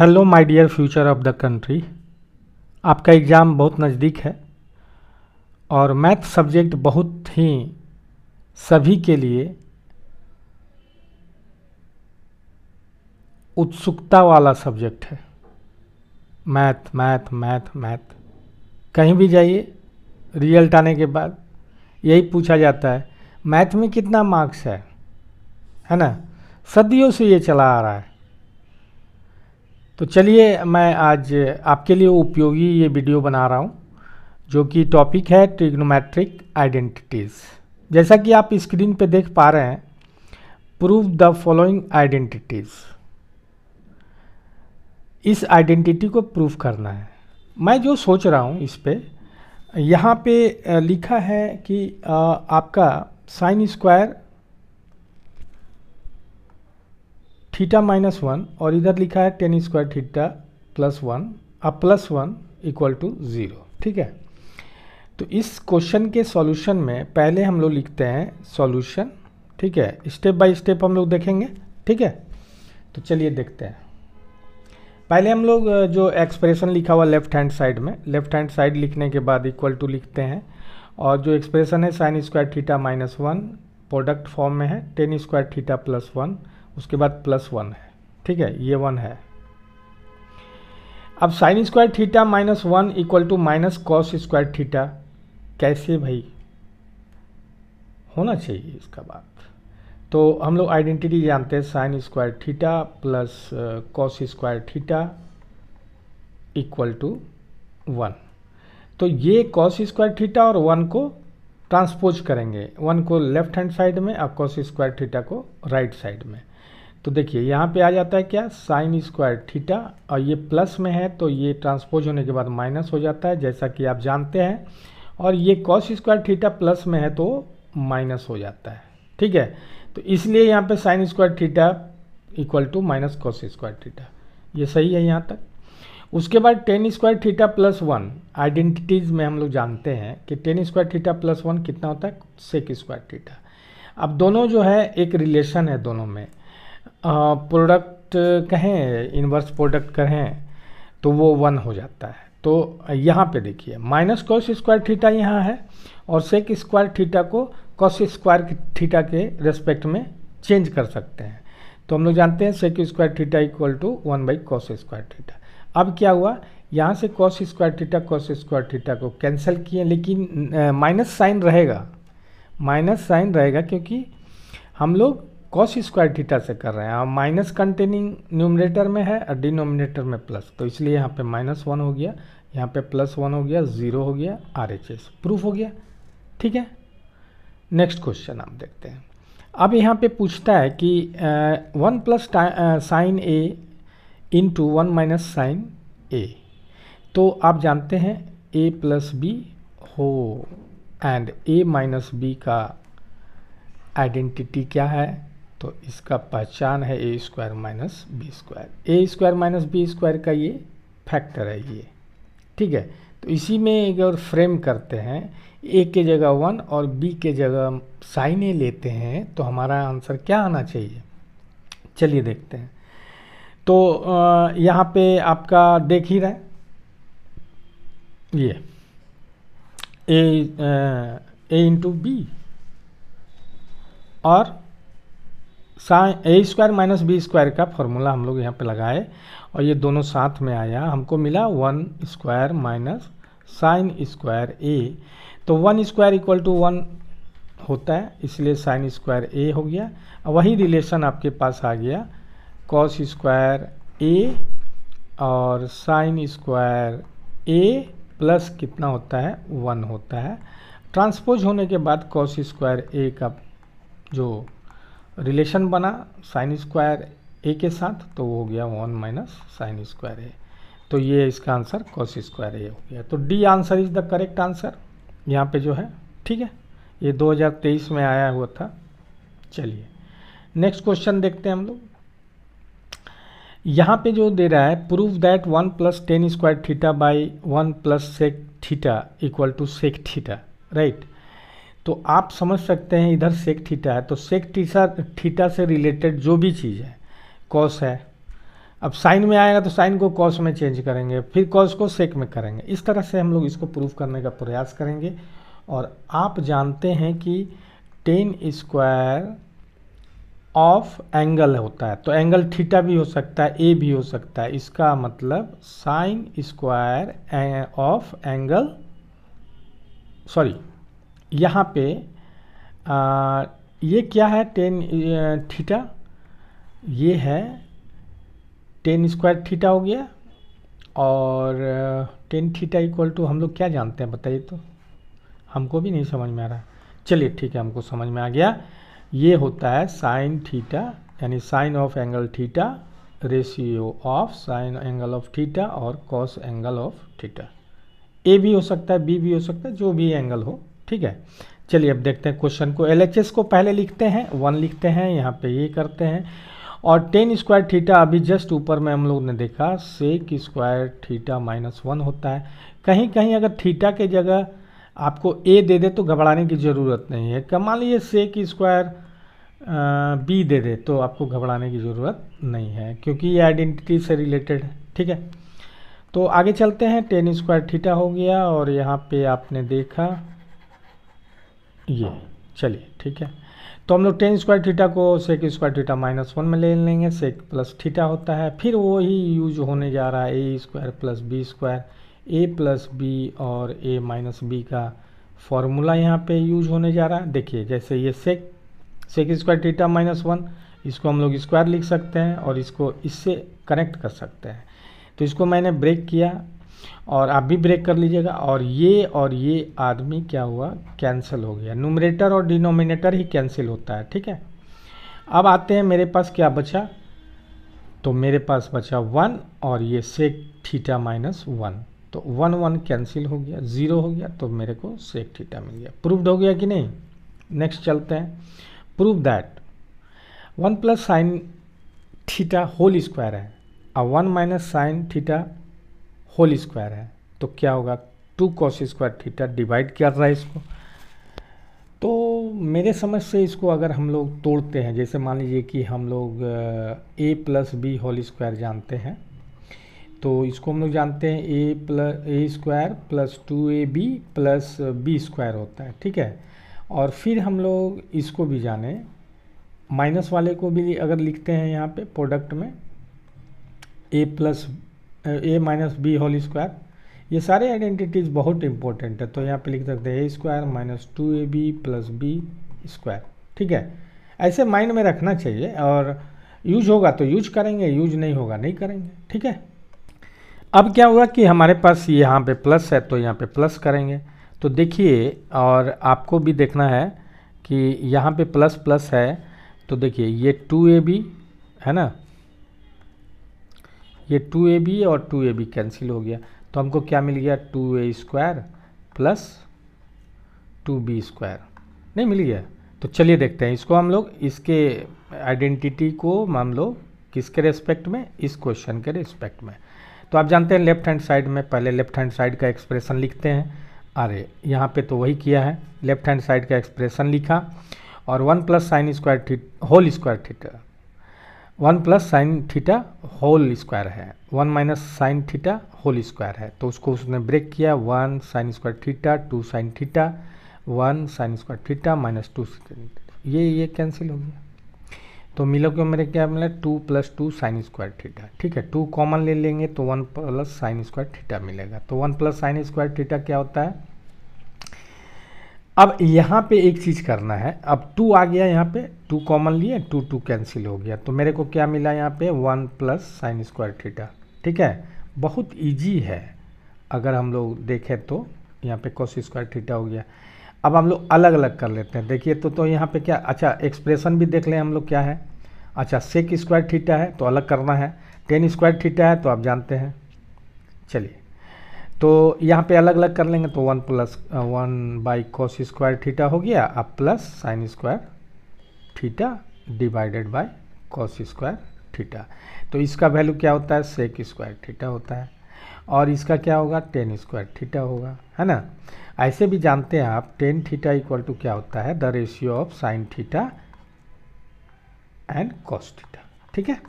Hello my dear future of the country. आपका exam बहुत नज़दीक है और मैथ सब्जेक्ट बहुत ही सभी के लिए उत्सुकता वाला सब्जेक्ट है। मैथ मैथ मैथ मैथ कहीं भी जाइए, रिजल्ट आने के बाद यही पूछा जाता है, मैथ में कितना मार्क्स है ना। सदियों से ये चला आ रहा है। तो चलिए मैं आज आपके लिए उपयोगी ये वीडियो बना रहा हूँ, जो कि टॉपिक है ट्रिग्नोमेट्रिक आइडेंटिटीज़। जैसा कि आप स्क्रीन पे देख पा रहे हैं, प्रूव द फॉलोइंग आइडेंटिटीज़। इस आइडेंटिटी को प्रूव करना है। मैं जो सोच रहा हूँ इस पे, यहाँ पे लिखा है कि आपका साइन स्क्वायर थीटा -1 और इधर लिखा है टेन स्क्वायर थीटा +1, अब +1 इक्वल टू 0। ठीक है, तो इस क्वेश्चन के सॉल्यूशन में पहले हम लोग लिखते हैं सॉल्यूशन। ठीक है, स्टेप बाय स्टेप हम लोग देखेंगे। ठीक है, तो चलिए देखते हैं। पहले हम लोग जो एक्सप्रेशन लिखा हुआ लेफ्ट हैंड साइड में, लेफ्ट हैंड साइड लिखने के बाद इक्वल टू लिखते हैं, और जो एक्सप्रेशन है sign square theta -1 product form में है, टेन स्क्वायर थीटा +1, उसके बाद +1 है। ठीक है, ये 1 है। अब sine square theta -1 equal to minus cos square theta, कैसे भाई होना चाहिए इसका बात। तो हम लोग आइडेंटिटी जानते हैं, sine square theta plus cos square theta equal to 1। तो ये कॉस स्क्वायर थीटा और 1 को ट्रांसपोज करेंगे, 1 को लेफ्ट हैंड साइड में और कॉस स्क्वायर थीटा को राइट साइड में। तो देखिए यहाँ पे आ जाता है क्या, साइन स्क्वायर थीटा, और ये प्लस में है तो ये ट्रांसपोज होने के बाद माइनस हो जाता है, जैसा कि आप जानते हैं। और ये कॉस स्क्वायर थीटा प्लस में है तो माइनस हो जाता है। ठीक है, तो इसलिए यहाँ पे sine square theta equal to minus cos square theta, ये सही है यहाँ तक। उसके बाद टेन स्क्वायर थीटा +1, आइडेंटिटीज़ में हम लोग जानते हैं कि टेन स्क्वायर थीटा +1 कितना होता है, सेक स्क्वायर थीटा। अब दोनों जो है एक रिलेशन है, दोनों में प्रोडक्ट कहें, इन्वर्स प्रोडक्ट कहें तो वो 1 हो जाता है। तो यहाँ पे देखिए माइनस कॉस स्क्वायर थीटा यहाँ है, और सेक स्क्वायर थीटा को कॉस स्क्वायर थीटा के रेस्पेक्ट में चेंज कर सकते हैं। तो हम लोग जानते हैं sec square theta equal to 1/कॉस स्क्वायर थीटा। अब क्या हुआ, यहाँ से कॉस स्क्वायर थीटा को कैंसिल किए, लेकिन माइनस साइन रहेगा, माइनस साइन रहेगा क्योंकि हम लोग कॉस स्क्वायर थीटा से कर रहे हैं, और माइनस कंटेनिंग न्यूमरेटर में है और डिनोमिनेटर में प्लस, तो इसलिए यहाँ पे -1 हो गया, यहाँ पे +1 हो गया, 0 हो गया, RHS प्रूफ हो गया। ठीक है, नेक्स्ट क्वेश्चन आप देखते हैं। अब यहाँ पे पूछता है कि 1 plus sine a into 1 minus sine a. तो आप जानते हैं a प्लस बी हो एंड a माइनस बी का आइडेंटिटी क्या है, तो इसका पहचान है a square minus B square. a square minus B square का ये फैक्टर है ये। ठीक है, तो इसी में अगर फ्रेम करते हैं, a के जगह 1 और b के जगह साइन a लेते हैं, तो हमारा आंसर क्या आना चाहिए, चलिए देखते हैं। तो यहाँ पे आपका देख ही रहे, ये a इंटू बी और sine a square minus B square का फॉर्मूला हम लोग यहाँ पे लगाए, और ये दोनों साथ में आया, हमको मिला 1 square minus sine square a। तो 1 स्क्वायर इक्वल टू 1 होता है, इसलिए साइन स्क्वायर a हो गया। वही रिलेशन आपके पास आ गया, कॉस स्क्वायर a और साइन स्क्वायर a प्लस कितना होता है, 1 होता है। ट्रांसपोज होने के बाद कॉस स्क्वायर a का जो रिलेशन बना साइन स्क्वायर a के साथ, तो वो हो गया 1 माइनस साइन स्क्वायर a। तो ये इसका आंसर कॉस स्क्वायर a हो गया। तो D answer is the correct answer यहाँ पे जो है। ठीक है, ये 2023 में आया हुआ था। चलिए नेक्स्ट क्वेश्चन देखते हैं हम लोग। यहाँ पे जो दे रहा है, prove that 1 plus tan square theta by 1 plus sec theta equal to sec theta, right. तो आप समझ सकते हैं इधर सेक थीटा है, तो सेक थीटा से रिलेटेड जो भी चीज़ है, कॉस है, अब साइन में आएगा तो साइन को कॉस में चेंज करेंगे, फिर कॉस को सेक में करेंगे। इस तरह से हम लोग इसको प्रूफ करने का प्रयास करेंगे। और आप जानते हैं कि टेन स्क्वायर ऑफ एंगल होता है, तो एंगल थीटा भी हो सकता है, ए भी हो सकता है। इसका मतलब sine square of angle, sorry यहाँ पे ये क्या है, टेन थीटा, ये है टेन स्क्वायर थीटा हो गया। और टेन थीटा इक्वल टू हम लोग क्या जानते हैं बताइए, तो हमको भी नहीं समझ में आ रहा। चलिए ठीक है, हमको समझ में आ गया। ये होता है साइन थीटा, यानी sine of angle theta ratio of sine angle of theta और cos angle of theta. A भी हो सकता है, बी भी हो सकता है, जो भी एंगल हो, ठीक है। चलिए अब देखते हैं क्वेश्चन को। एलएचएस को पहले लिखते हैं, 1 लिखते हैं, यहाँ पे ये करते हैं। और टेन स्क्वायर थीटा अभी जस्ट ऊपर में हम लोग ने देखा सेक स्क्वायर थीटा -1 होता है। कहीं कहीं अगर थीटा के जगह आपको ए दे दे तो घबराने की ज़रूरत नहीं है। मान लीजिए सेक स्क्वायर बी दे दे तो आपको घबराने की ज़रूरत नहीं है, क्योंकि ये आइडेंटिटी से रिलेटेड है, ठीक है। तो आगे चलते हैं। टेन स्क्वायर थीटा हो गया और यहाँ पे आपने देखा ये, चलिए ठीक है। तो हम लोग टेन स्क्वायर थीटा को सेक स्क्वायर थीटा -1 में ले लेंगे, सेक प्लस थीटा होता है। फिर वही यूज होने जा रहा है ए square plus B square, A plus B और ए माइनस बी का फॉर्मूला यहाँ पे यूज होने जा रहा है। देखिए जैसे ये सेक स्क्वायर थीटा -1, इसको हम लोग स्क्वायर लिख सकते हैं और इसको इससे कनेक्ट कर सकते हैं। तो इसको मैंने ब्रेक किया और आप भी ब्रेक कर लीजिएगा। और ये आदमी क्या हुआ, कैंसिल हो गया। न्यूमरेटर और डिनोमिनेटर ही कैंसिल होता है, ठीक है। अब आते हैं, मेरे पास क्या बचा, तो मेरे पास बचा 1 और ये सेक थीटा -1, तो 1 1 कैंसिल हो गया, 0 हो गया, तो मेरे को सेक थीटा मिल गया। प्रूव्ड हो गया कि नहीं। नेक्स्ट चलते हैं। Prove that 1 plus sine theta whole square है और 1 minus sine theta whole square है, तो क्या होगा, 2 कॉस स्क्वायर थीटा डिवाइड कर रहा है इसको। तो मेरे समझ से इसको अगर हम लोग तोड़ते हैं, जैसे मान लीजिए कि हम लोग a plus b whole square जानते हैं, तो इसको हम लोग जानते हैं a square plus 2ab plus B square होता है, ठीक है। और फिर हम लोग इसको भी जाने, माइनस वाले को भी अगर लिखते हैं यहाँ पे प्रोडक्ट में a minus b whole square, ये सारे आइडेंटिटीज बहुत इंपॉर्टेंट है। तो यहाँ पे लिख सकते हैं a square minus 2ab plus B square, ठीक है। ऐसे माइंड में रखना चाहिए और यूज होगा तो यूज करेंगे, यूज नहीं होगा नहीं करेंगे, ठीक है। अब क्या हुआ कि हमारे पास यहाँ पे प्लस है तो यहाँ पे प्लस करेंगे। तो देखिए, और आपको भी देखना है कि यहाँ पे प्लस प्लस है, तो देखिए ये 2ab है ना, ये 2ab और 2ab कैंसिल हो गया, तो हमको क्या मिल गया, 2a square plus 2b square, नहीं मिल गया। तो चलिए देखते हैं इसको, हम लोग इसके आइडेंटिटी को हम लोग किसके रेस्पेक्ट में, इस क्वेश्चन के रेस्पेक्ट में। तो आप जानते हैं लेफ्ट हैंड साइड में पहले लेफ्ट हैंड साइड का एक्सप्रेशन लिखते हैं। अरे यहाँ पे तो वही किया है, लेफ्ट हैंड साइड का एक्सप्रेशन लिखा और 1 plus sine square theta whole square theta, 1 plus sine theta whole square है, 1 minus sine theta whole square है, तो उसको उसने ब्रेक किया, 1 sine square theta 2 sine theta 1 sine square theta minus 2, ये कैंसिल हो गया। तो मिलो क्यों, मेरे क्या मिला, 2 प्लस 2 साइन स्क्वायर थीटा, ठीक है। 2 कॉमन ले लेंगे तो 1 प्लस साइन स्क्वायर थीटा मिलेगा। तो 1 प्लस साइन स्क्वायर थीटा क्या होता है। अब यहाँ पे एक चीज़ करना है, अब 2 आ गया, यहाँ पे 2 कॉमन लिए, 2 2 कैंसिल हो गया, तो मेरे को क्या मिला यहाँ पे 1 प्लस साइन स्क्वायर थीटा, ठीक है। बहुत इजी है अगर हम लोग देखें तो, यहाँ पे कॉस स्क्वायर थीटा हो गया। अब हम लोग अलग अलग कर लेते हैं, देखिए तो यहाँ पे क्या, अच्छा एक्सप्रेशन भी देख लें हम लोग क्या है। अच्छा सेक स्क्वायर थीटा है तो अलग करना है, टेन स्क्वायर थीटा है तो आप जानते हैं। चलिए तो यहाँ पे अलग अलग कर लेंगे, तो 1 plus 1 by cos square theta हो गया, अब plus sine square theta divided by cos square theta. तो इसका वैल्यू क्या होता है, सेक स्क्वायर थीटा होता है, और इसका क्या होगा, टेन स्क्वायर थीटा होगा, है ना। ऐसे भी जानते हैं आप, टेन थीटा इक्वल टू क्या होता है, the ratio of sine theta and cos theta, ठीक है।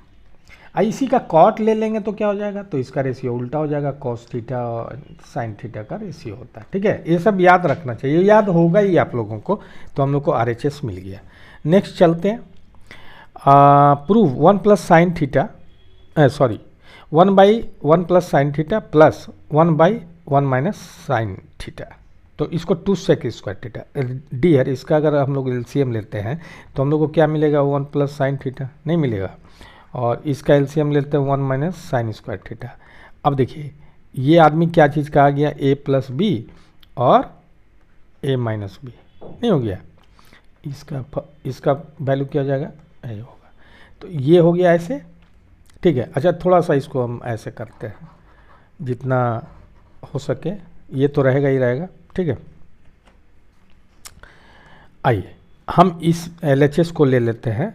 इसी का कॉट ले लेंगे तो क्या हो जाएगा, तो इसका रेशियो उल्टा हो जाएगा, कॉस थीटा और साइन थीटा का रेशियो होता है। ठीक है, ये सब याद रखना चाहिए, याद होगा ही आप लोगों को। तो हम लोग को RHS मिल गया। नेक्स्ट चलते हैं, prove 1 plus sine theta, sorry 1/1 plus sine theta plus 1/1 minus sine theta. तो इसको 2 सेक स्क्वायर थीटा डी है, इसका अगर हम लोग LCM लेते हैं तो हम लोग को क्या मिलेगा, 1 प्लस साइन थीटा नहीं मिलेगा, और इसका LCM लेते हैं 1 माइनस साइन स्क्वायर थीटा। अब देखिए ये आदमी क्या चीज़ कहा गया, a प्लस बी और a माइनस बी, नहीं हो गया, इसका वैल्यू क्या हो जाएगा, ये होगा। तो ये हो गया ऐसे, ठीक है। अच्छा थोड़ा सा इसको हम ऐसे करते हैं जितना हो सके, ये तो रहेगा ही रहेगा, ठीक है। आइए हम इस LHS को ले लेते हैं,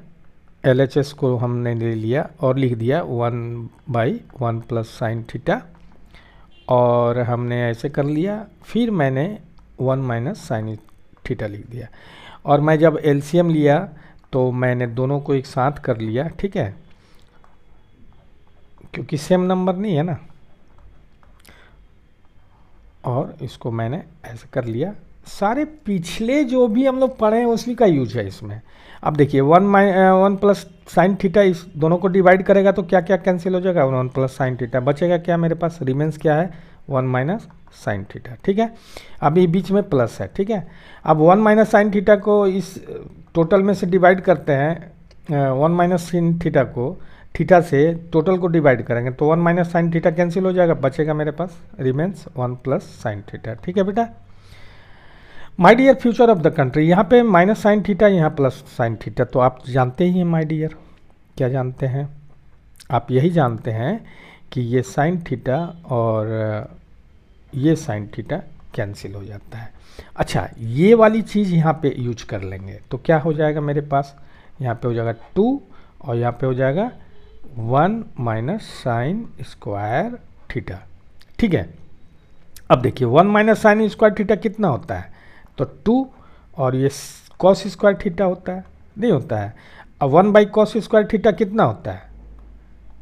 LHS को हमने ले लिया और लिख दिया 1/1 प्लस साइन थीटा, और हमने ऐसे कर लिया, फिर मैंने 1 माइनस साइन थीटा लिख दिया, और मैं जब LCM लिया तो मैंने दोनों को एक साथ कर लिया, ठीक है, क्योंकि सेम नंबर नहीं है ना, और इसको मैंने ऐसे कर लिया। सारे पिछले जो भी हम लोग पढ़े हैं उसी का यूज है इसमें। अब देखिए 1 प्लस साइन थीटा इस दोनों को डिवाइड करेगा तो क्या क्या कैंसिल हो जाएगा, 1 प्लस साइन थीटा बचेगा, क्या मेरे पास रिमेंस क्या है, 1 माइनस साइन थीटा, ठीक है। अभी बीच में प्लस है, ठीक है। अब 1 माइनस साइन थीटा को इस टोटल में से डिवाइड करते हैं, 1 माइनस साइन थीटा को थीटा से टोटल को डिवाइड करेंगे तो 1 माइनस साइन थीटा कैंसिल हो जाएगा, बचेगा मेरे पास रिमेंस 1 प्लस साइन थीटा, ठीक है बेटा। My dear future of the country, यहाँ पे माइनस साइन थीटा, यहाँ प्लस साइन थीटा, तो आप जानते ही हैं माय डियर, क्या जानते हैं आप, यही जानते हैं कि ये साइन थीटा और ये साइन थीटा कैंसिल हो जाता है। अच्छा ये वाली चीज़ यहाँ पे यूज कर लेंगे तो क्या हो जाएगा मेरे पास, यहाँ पे हो जाएगा 2 और यहाँ पे हो जाएगा 1 माइनस साइन स्क्वायर थीटा, ठीक है। अब देखिए 1 माइनस साइन स्क्वायर थीटा कितना होता है, तो 2, और ये कॉस स्क्वायर थीटा होता है, नहीं होता है। अब 1 बाई कॉस स्क्वायर थीटा कितना होता है,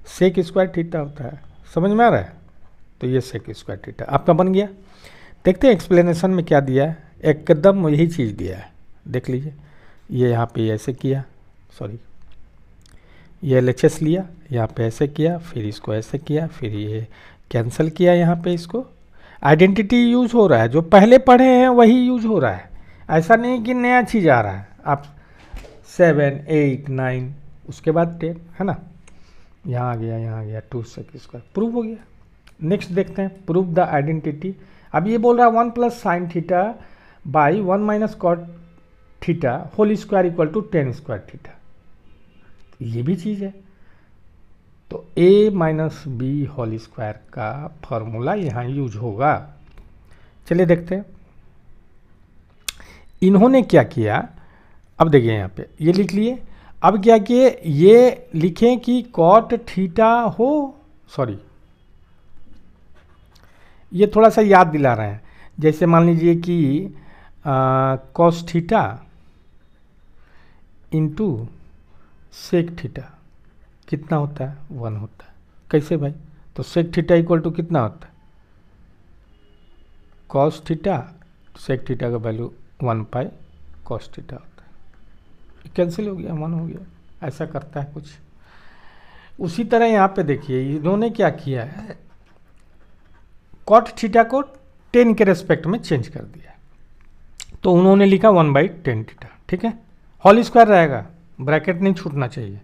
सेक स्क्वायर थीटा होता है, समझ में आ रहा है। तो ये सेक स्क्वायर थीटा आपका बन गया। देखते हैं एक्सप्लेनेशन में क्या दिया है, एकदम यही चीज़ दिया है, देख लीजिए। ये यहाँ पे ऐसे किया, सॉरी ये LHS लिया, यहाँ पे ऐसे किया, फिर इसको ऐसे किया, फिर ये कैंसिल किया, यहाँ पे इसको आइडेंटिटी यूज़ हो रहा है, जो पहले पढ़े हैं वही यूज़ हो रहा है, ऐसा नहीं कि नया चीज़ आ रहा है। आप 7, 8, 9 उसके बाद 10 है ना, यहाँ आ गया, यहाँ आ गया 2 सेक स्क्वायर, प्रूव हो गया। नेक्स्ट देखते हैं, प्रूव द आइडेंटिटी। अब ये बोल रहा है 1 plus sine theta by 1 minus cot theta whole square equal to 10 square theta, ये भी चीज़ है। तो a minus b whole square का फॉर्मूला यहाँ यूज होगा। चलिए देखते हैं इन्होंने क्या किया। अब देखिए यहाँ पे ये लिख लिए, अब क्या किए, ये लिखें कि कॉट थीटा हो, सॉरी ये थोड़ा सा याद दिला रहे हैं, जैसे मान लीजिए कि cos theta into sec theta कितना होता है, 1 होता है। कैसे भाई, तो सेक थीटा इक्वल टू कितना होता है, कॉस थीटा, सेक थीटा का वैल्यू 1 पाई कॉस थीटा होता है, कैंसिल हो गया, 1 हो गया, ऐसा करता है कुछ। उसी तरह यहाँ पे देखिए इन्होंने क्या किया है, कॉट थीटा को 10 के रेस्पेक्ट में चेंज कर दिया, तो उन्होंने लिखा 1/10 थीटा, ठीक है, होल स्क्वायर रहेगा, ब्रैकेट नहीं छूटना चाहिए।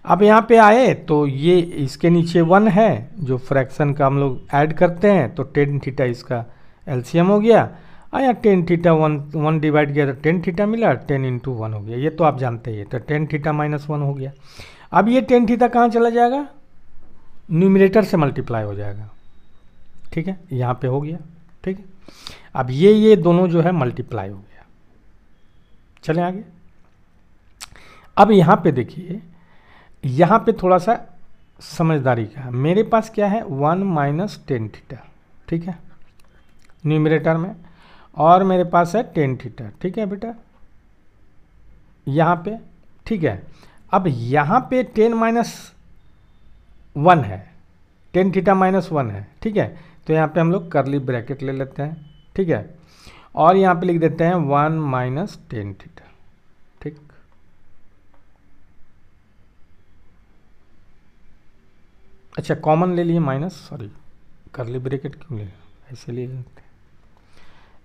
अब यहाँ पे आए तो ये इसके नीचे 1 है, जो फ्रैक्शन का हम लोग ऐड करते हैं, तो 10 थीटा इसका LCM हो गया, आया 10 थीटा 1 डिवाइड किया तो 10 थीटा मिला, 10 इंटू 1 हो गया, ये तो आप जानते ही है। तो 10 थीटा माइनस 1 हो गया। अब ये 10 थीटा कहाँ चला जाएगा, न्यूमरेटर से मल्टीप्लाई हो जाएगा, ठीक है, यहाँ पे हो गया, ठीक है। अब ये दोनों जो है मल्टीप्लाई हो गया। चलें आगे। अब यहाँ पे देखिए, यहाँ पे थोड़ा सा समझदारी का, मेरे पास क्या है 1 माइनस 10 थीटा, ठीक है, न्यूमरेटर में, और मेरे पास है 10 थीटा, ठीक है बेटा, यहाँ पे, ठीक है। अब यहाँ पे 10 माइनस 1 है, टेन थीटा माइनस 1 है, ठीक है। तो यहाँ पे हम लोग करली ब्रैकेट ले लेते हैं, ठीक है, और यहाँ पे लिख देते हैं 1 माइनस टेन थीटा, ठीक। अच्छा कॉमन ले लिए माइनस, सॉरी करली ब्रैकेट क्यों ले, ऐसे ले लेते हैं,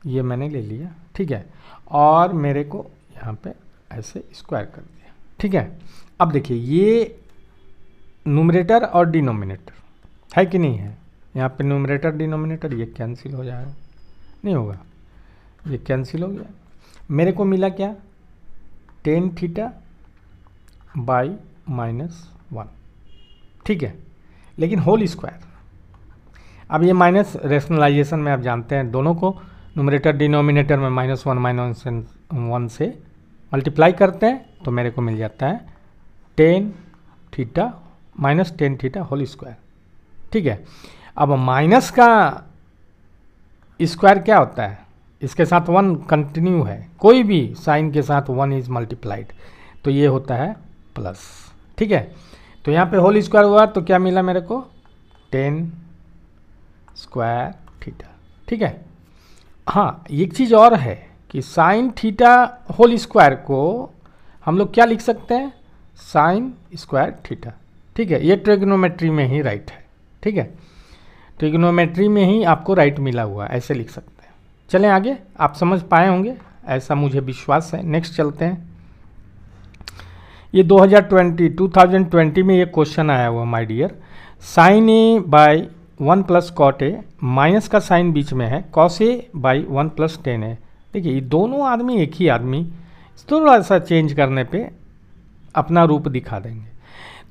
ये मैंने ले लिया, ठीक है, और मेरे को यहाँ पे ऐसे स्क्वायर कर दिया, ठीक है। अब देखिए ये न्यूमरेटर और डिनोमिनेटर है कि नहीं है, यहाँ पे न्यूमरेटर डिनोमिनेटर ये कैंसिल हो जाएगा, नहीं होगा, ये कैंसिल हो गया, मेरे को मिला क्या, टेन थीटा बाई माइनस 1, ठीक है, लेकिन होल स्क्वायर। अब ये माइनस रेशनलाइजेशन में आप जानते हैं दोनों को न्यूमरेटर डिनोमिनेटर में -1 से मल्टीप्लाई करते हैं तो मेरे को मिल जाता है tan theta minus tan theta whole square, ठीक है। अब माइनस का स्क्वायर क्या होता है, इसके साथ 1 कंटिन्यू है, कोई भी साइन के साथ 1 इज मल्टीप्लाइड, तो ये होता है प्लस, ठीक है। तो यहाँ पे होल स्क्वायर हुआ तो क्या मिला मेरे को, 10 स्क्वायर थीटा, ठीक है। हाँ एक चीज़ और है कि साइन थीटा होल स्क्वायर को हम लोग क्या लिख सकते हैं, साइन स्क्वायर थीटा, ठीक है। ये ट्रिग्नोमेट्री में ही राइट है, ठीक है, ट्रिग्नोमेट्री में ही आपको राइट मिला हुआ है, ऐसे लिख सकते हैं। चलें आगे, आप समझ पाए होंगे ऐसा मुझे विश्वास है। नेक्स्ट चलते हैं, ये 2020 में ये क्वेश्चन आया हुआ my dear, sine A by 1 plus cot A, minus का साइन बीच में है, cos A by 1 plus tan है। देखिए ये दोनों आदमी एक ही आदमी थोड़ा सा चेंज करने पे अपना रूप दिखा देंगे।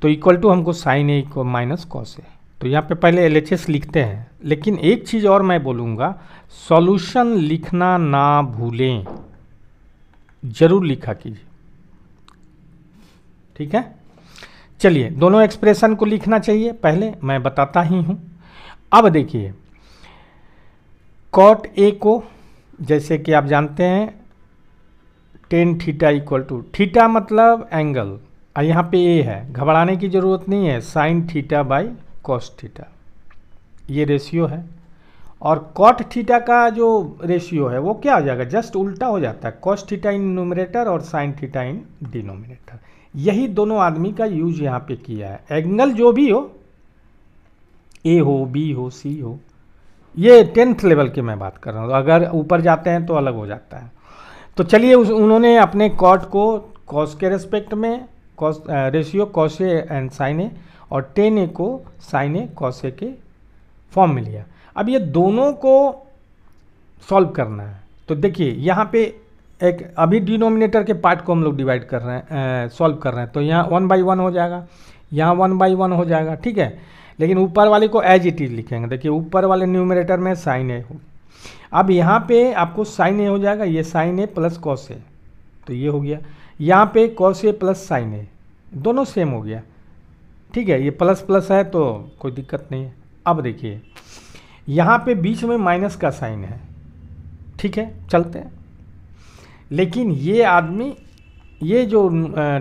तो इक्वल टू हमको साइन ए को माइनस कॉस ए, तो यहाँ पे पहले LHS लिखते हैं, लेकिन एक चीज़ और मैं बोलूँगा, सॉल्यूशन लिखना ना भूलें, जरूर लिखा कीजिए, ठीक है। चलिए दोनों एक्सप्रेशन को लिखना चाहिए, पहले मैं बताता ही हूँ। अब देखिए कॉट ए को, जैसे कि आप जानते हैं tan theta equal to, theta मतलब एंगल, और यहाँ पे ए है, घबराने की ज़रूरत नहीं है, sine theta by cos theta, ये रेशियो है। और कॉट थीटा का जो रेशियो है वो क्या हो जाएगा, जस्ट उल्टा हो जाता है, कॉस थीटा इन न्यूमरेटर और साइन थीटा इन डिनोमिनेटर। यही दोनों आदमी का यूज यहाँ पे किया है। एंगल जो भी हो, ए हो, बी हो, सी हो, ये 10th लेवल के मैं बात कर रहा हूँ, अगर ऊपर जाते हैं तो अलग हो जाता है। तो चलिए उन्होंने अपने कॉट को कॉस के रेस्पेक्ट में, cos ratio cos A and sine A, और टेन ए को साइन ए कॉस ए के फॉर्म में लिया। अब ये दोनों को सॉल्व करना है, तो देखिए यहाँ पे एक अभी डिनोमिनेटर के पार्ट को हम लोग डिवाइड कर रहे हैं, सॉल्व कर रहे हैं, तो यहाँ 1 बाई 1 हो जाएगा, यहाँ 1 बाई 1 हो जाएगा, ठीक है। लेकिन ऊपर वाले को एज इट इज लिखेंगे, देखिए ऊपर वाले न्यूमरेटर में साइन ए हो, अब यहाँ पे आपको साइन ए हो जाएगा, ये sign A plus cos A, तो ये हो गया, यहाँ पे कॉस ए प्लस साइन ए, दोनों सेम हो गया, ठीक है, ये प्लस प्लस है तो कोई दिक्कत नहीं है। अब देखिए यहाँ पे बीच में माइनस का साइन है, ठीक है, चलते हैं। लेकिन ये आदमी, ये जो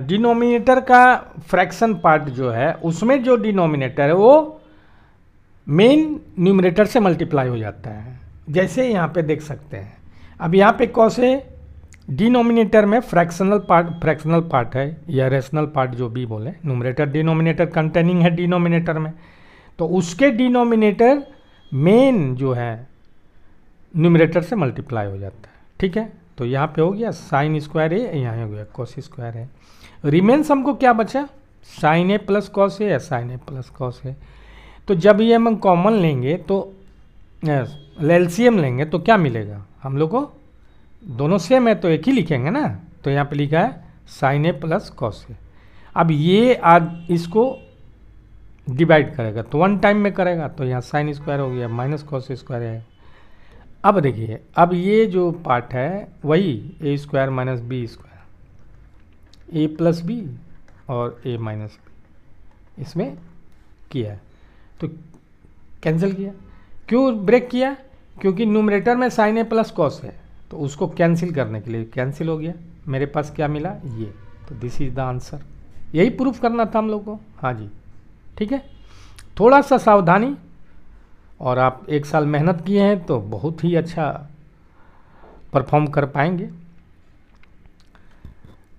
डिनोमिनेटर का फ्रैक्शन पार्ट जो है, उसमें जो डिनोमिनेटर है वो मेन न्यूमरेटर से मल्टीप्लाई हो जाता है, जैसे यहाँ पे देख सकते हैं। अब यहाँ पे कॉस ए डिनोमिनेटर में फ्रैक्शनल पार्ट है या रेशनल पार्ट जो भी बोले, न्यूमरेटर डिनोमिनेटर कंटेनिंग है डिनोमिनेटर में, तो उसके डिनोमिनेटर मेन जो है न्यूमरेटर से मल्टीप्लाई हो जाता है, ठीक है। तो यहाँ पे हो गया साइन स्क्वायर ए, यहाँ हो गया कॉस स्क्वायर ए, रिमेन्स हमको क्या बचा, sign A plus cos A या sign A plus cos A. तो जब ये हम कॉमन लेंगे तो एलसीएम लेंगे तो क्या मिलेगा हम लोग को, दोनों सेम है तो एक ही लिखेंगे ना, तो यहाँ पे लिखा है sign A plus cos A. अब ये आज इसको डिवाइड करेगा तो 1 टाइम में करेगा, तो यहाँ साइन स्क्वायर हो गया माइनस कॉस स्क्वायर है। अब देखिए, अब ये जो पार्ट है वही ए square minus B square, A plus B और ए माइनस बी इसमें किया है, तो कैंसिल किया। क्यों ब्रेक किया, क्योंकि न्यूमरेटर में साइन ए प्लस कॉस है, तो उसको कैंसिल करने के लिए कैंसिल हो गया, मेरे पास क्या मिला ये, तो दिस इज द आंसर। यही प्रूफ करना था हम लोग को, हाँ जी, ठीक है। थोड़ा सा सावधानी और आप 1 साल मेहनत किए हैं तो बहुत ही अच्छा परफॉर्म कर पाएंगे।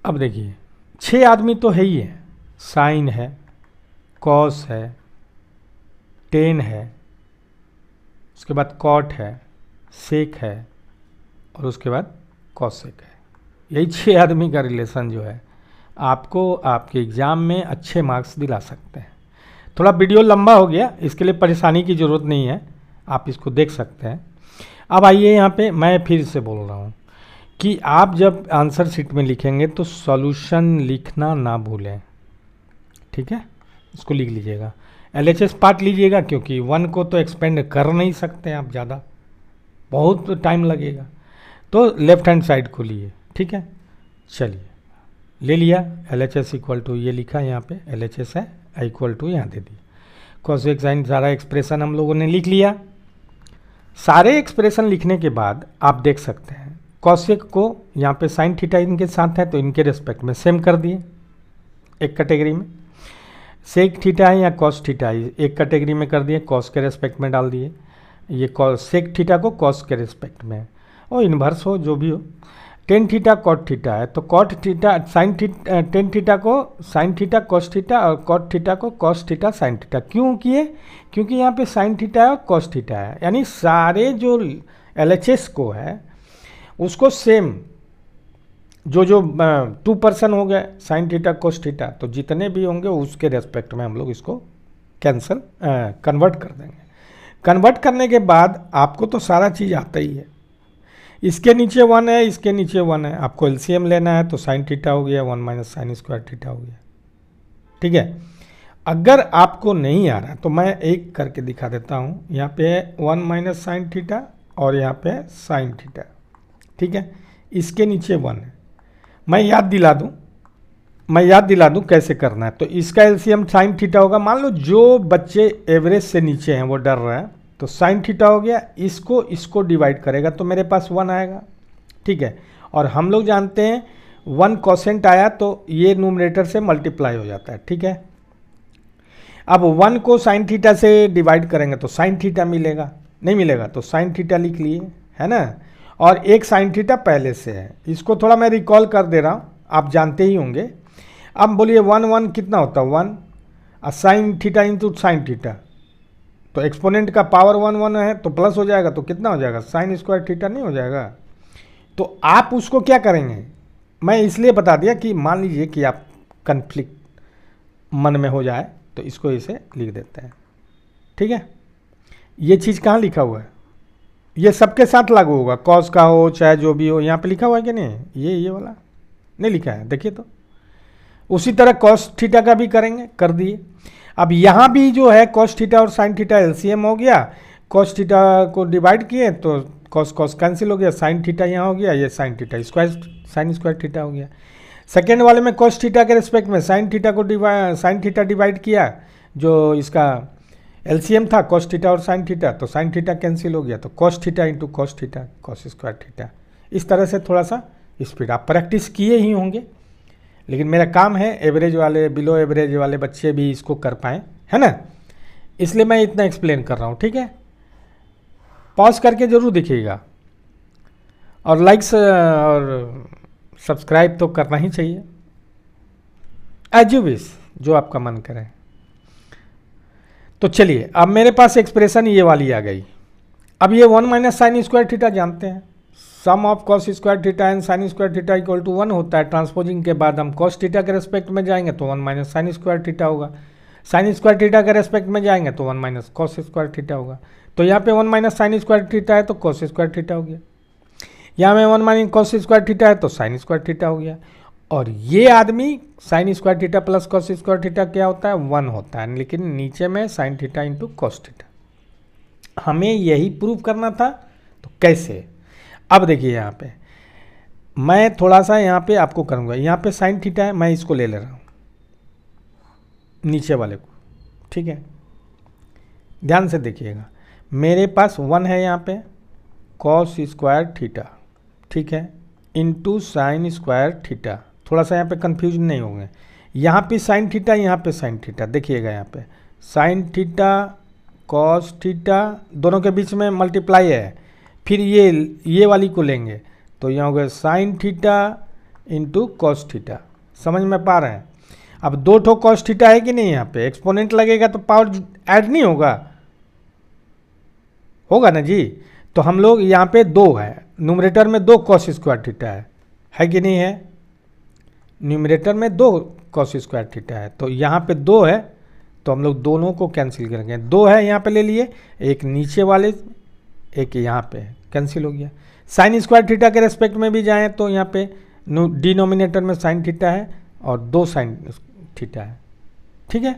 अब देखिए 6 आदमी तो है ही है, साइन है, कॉस है, टेन है, उसके बाद कॉट है, सेक है और उसके बाद कॉसेक है। यही 6 आदमी का रिलेशन जो है आपको आपके एग्ज़ाम में अच्छे मार्क्स दिला सकते हैं। थोड़ा वीडियो लंबा हो गया, इसके लिए परेशानी की ज़रूरत नहीं है, आप इसको देख सकते हैं। अब आइए यहाँ पे मैं फिर से बोल रहा हूँ कि आप जब आंसर शीट में लिखेंगे तो सॉल्यूशन लिखना ना भूलें, ठीक है। इसको लिख लीजिएगा, LHS पार्ट लीजिएगा, क्योंकि 1 को तो एक्सपेंड कर नहीं सकते आप ज़्यादा, बहुत टाइम लगेगा। तो लेफ्ट हैंड साइड को लिए, ठीक है। चलिए ले लिया, LHS इक्वल टू ये लिखा यहाँ पे LHS है, इक्वल टू यहाँ दे दिया, कॉसेक साइन, सारा एक्सप्रेशन हम लोगों ने लिख लिया। सारे एक्सप्रेशन लिखने के बाद आप देख सकते हैं कॉसेक को यहाँ पे साइन थीटा इनके साथ है तो इनके रेस्पेक्ट में सेम कर दिए एक कैटेगरी में, सेक थीटा है या कॉस थीटा है एक कैटेगरी में कर दिए, कॉस के रेस्पेक्ट में डाल दिए, ये सेक थीटा को कॉस के रेस्पेक्ट में और इन्वर्स हो जो भी हो। टेन थीटा कॉट थीटा है तो cot theta sine theta, tan theta को साइन थीटा कॉस थीटा और कॉट थीटा को कॉस थीटा साइन थीटा। क्यों किए? क्योंकि यहाँ पे साइन थीटा है और कॉस थीटा है, यानी सारे जो LHS को है उसको सेम जो 2% हो गए साइन थीटा कोस थीटा, तो जितने भी होंगे उसके रेस्पेक्ट में हम लोग इसको कैंसल कन्वर्ट कर देंगे। कन्वर्ट करने के बाद आपको तो सारा चीज़ आता ही है, इसके नीचे 1 है, इसके नीचे 1 है, आपको LCM लेना है तो साइन थीटा हो गया 1 माइनस साइन स्क्वायर थीटा हो गया, ठीक है। अगर आपको नहीं आ रहा तो मैं एक करके दिखा देता हूँ, यहाँ पे 1 माइनस साइन थीटा और यहाँ पे साइन थीटा, ठीक है। इसके नीचे 1 है, मैं याद दिला दूं कैसे करना है। तो इसका LCM साइन थीटा होगा, मान लो जो बच्चे एवरेज से नीचे हैं वो डर रहे हैं, तो साइन थीटा हो गया, इसको डिवाइड करेगा तो मेरे पास 1 आएगा, ठीक है। और हम लोग जानते हैं 1 कोसेंट आया तो ये न्यूमरेटर से मल्टीप्लाई हो जाता है, ठीक है। अब 1 को साइन थीटा से डिवाइड करेंगे तो साइन थीटा मिलेगा, नहीं मिलेगा तो साइन थीटा लिख लिए, है ना। और एक साइन थीटा पहले से है, इसको थोड़ा मैं रिकॉल कर दे रहा हूँ, आप जानते ही होंगे। अब बोलिए 1 कितना होता है 1, और sine theta into sine theta, तो एक्सपोनेंट का पावर 1 है तो प्लस हो जाएगा, तो कितना हो जाएगा साइन स्क्वायर थीटा नहीं हो जाएगा। तो आप उसको क्या करेंगे, मैं इसलिए बता दिया कि मान लीजिए कि आप कन्फ्लिक्ट मन में हो जाए तो इसको इसे लिख देते हैं, ठीक है। ये चीज़ कहाँ लिखा हुआ है, ये सबके साथ लागू होगा, कॉस का हो चाहे जो भी हो, यहाँ पे लिखा हुआ है कि नहीं, ये वाला नहीं लिखा है, देखिए तो। उसी तरह कॉस थीटा का भी करेंगे, कर दिए। अब यहाँ भी जो है कॉस थीटा और साइन थीटा LCM हो गया, कॉस थीटा को डिवाइड किए तो कॉस कॉस कैंसिल हो गया, साइन थीटा यहाँ हो गया, ये sine theta square sine square theta हो गया। सेकेंड वाले में कॉस थीटा के रिस्पेक्ट में साइन थीटा को साइन थीटा डिवाइड किया, जो इसका LCM था कॉस थीटा और साइन थीटा, तो साइन थीटा कैंसिल हो गया, तो cos theta into cos theta cos square theta. इस तरह से थोड़ा सा स्पीड, आप प्रैक्टिस किए ही होंगे, लेकिन मेरा काम है एवरेज वाले बिलो एवरेज वाले बच्चे भी इसको कर पाएँ, है ना, इसलिए मैं इतना एक्सप्लेन कर रहा हूँ, ठीक है। पॉज करके ज़रूर देखिएगा और लाइक्स और सब्सक्राइब तो करना ही चाहिए, एज यू विश, जो आपका मन करे। तो चलिए अब मेरे पास एक्सप्रेशन ये वाली आ गई। अब ये 1 माइनस साइन स्क्वायर थीटा जानते हैं, sum of cos square theta and sine square theta equal to 1 होता है। ट्रांसपोजिंग के बाद हम कॉस थीटा के रेस्पेक्ट में जाएंगे तो 1 माइनस साइन स्क्वायर थीटा होगा, साइन स्क्वायर थीटा के रेस्पेक्ट में जाएंगे तो 1 माइनस कॉस स्क्वायर थीटा होगा। तो यहाँ पे 1 माइनस साइन स्क्वायर थीटा है तो कॉस स्क्वायर थीटा हो गया, यहाँ में 1 माइनस कॉस स्क्वायर थीटा है तो साइन स्क्वायर थीटा हो गया। और ये आदमी sign square theta plus cos square theta क्या होता है 1 होता है, लेकिन नीचे में sine theta into cos theta. हमें यही प्रूव करना था, तो कैसे? अब देखिए यहाँ पे मैं थोड़ा सा यहाँ पे आपको करूँगा, यहाँ पे साइन थीटा है, मैं इसको ले रहा हूँ नीचे वाले को, ठीक है। ध्यान से देखिएगा, मेरे पास 1 है यहाँ पे कॉस स्क्वायर थीटा, ठीक है, इंटू साइन स्क्वायर थीटा। थोड़ा सा यहाँ पे कन्फ्यूजन नहीं होंगे, यहाँ पे साइन थीटा यहाँ पे साइन थीटा, देखिएगा यहाँ पे साइन थीटा कॉस थीटा, दोनों के बीच में मल्टीप्लाई है, फिर ये वाली को लेंगे तो यहाँ हो गया sine theta into cos theta. समझ में पा रहे हैं? अब दो ठो कॉस थीटा है कि नहीं, यहाँ पे एक्सपोनेंट लगेगा तो पावर ऐड नहीं होगा, होगा ना जी। तो हम लोग यहाँ पे दो है, न्यूमरेटर में दो कॉस स्क्वायर थीटा है कि नहीं है? न्यूमरेटर में दो कॉस स्क्वायर थीटा है, तो यहाँ पे दो है तो हम लोग दोनों को कैंसिल करेंगे। दो है यहाँ पे ले लिए, एक नीचे वाले एक यहाँ पे कैंसिल हो गया। साइन स्क्वायर थीटा के रेस्पेक्ट में भी जाएं तो यहाँ पे डिनोमिनेटर में साइन थीटा है और दो साइन थीटा है, ठीक है।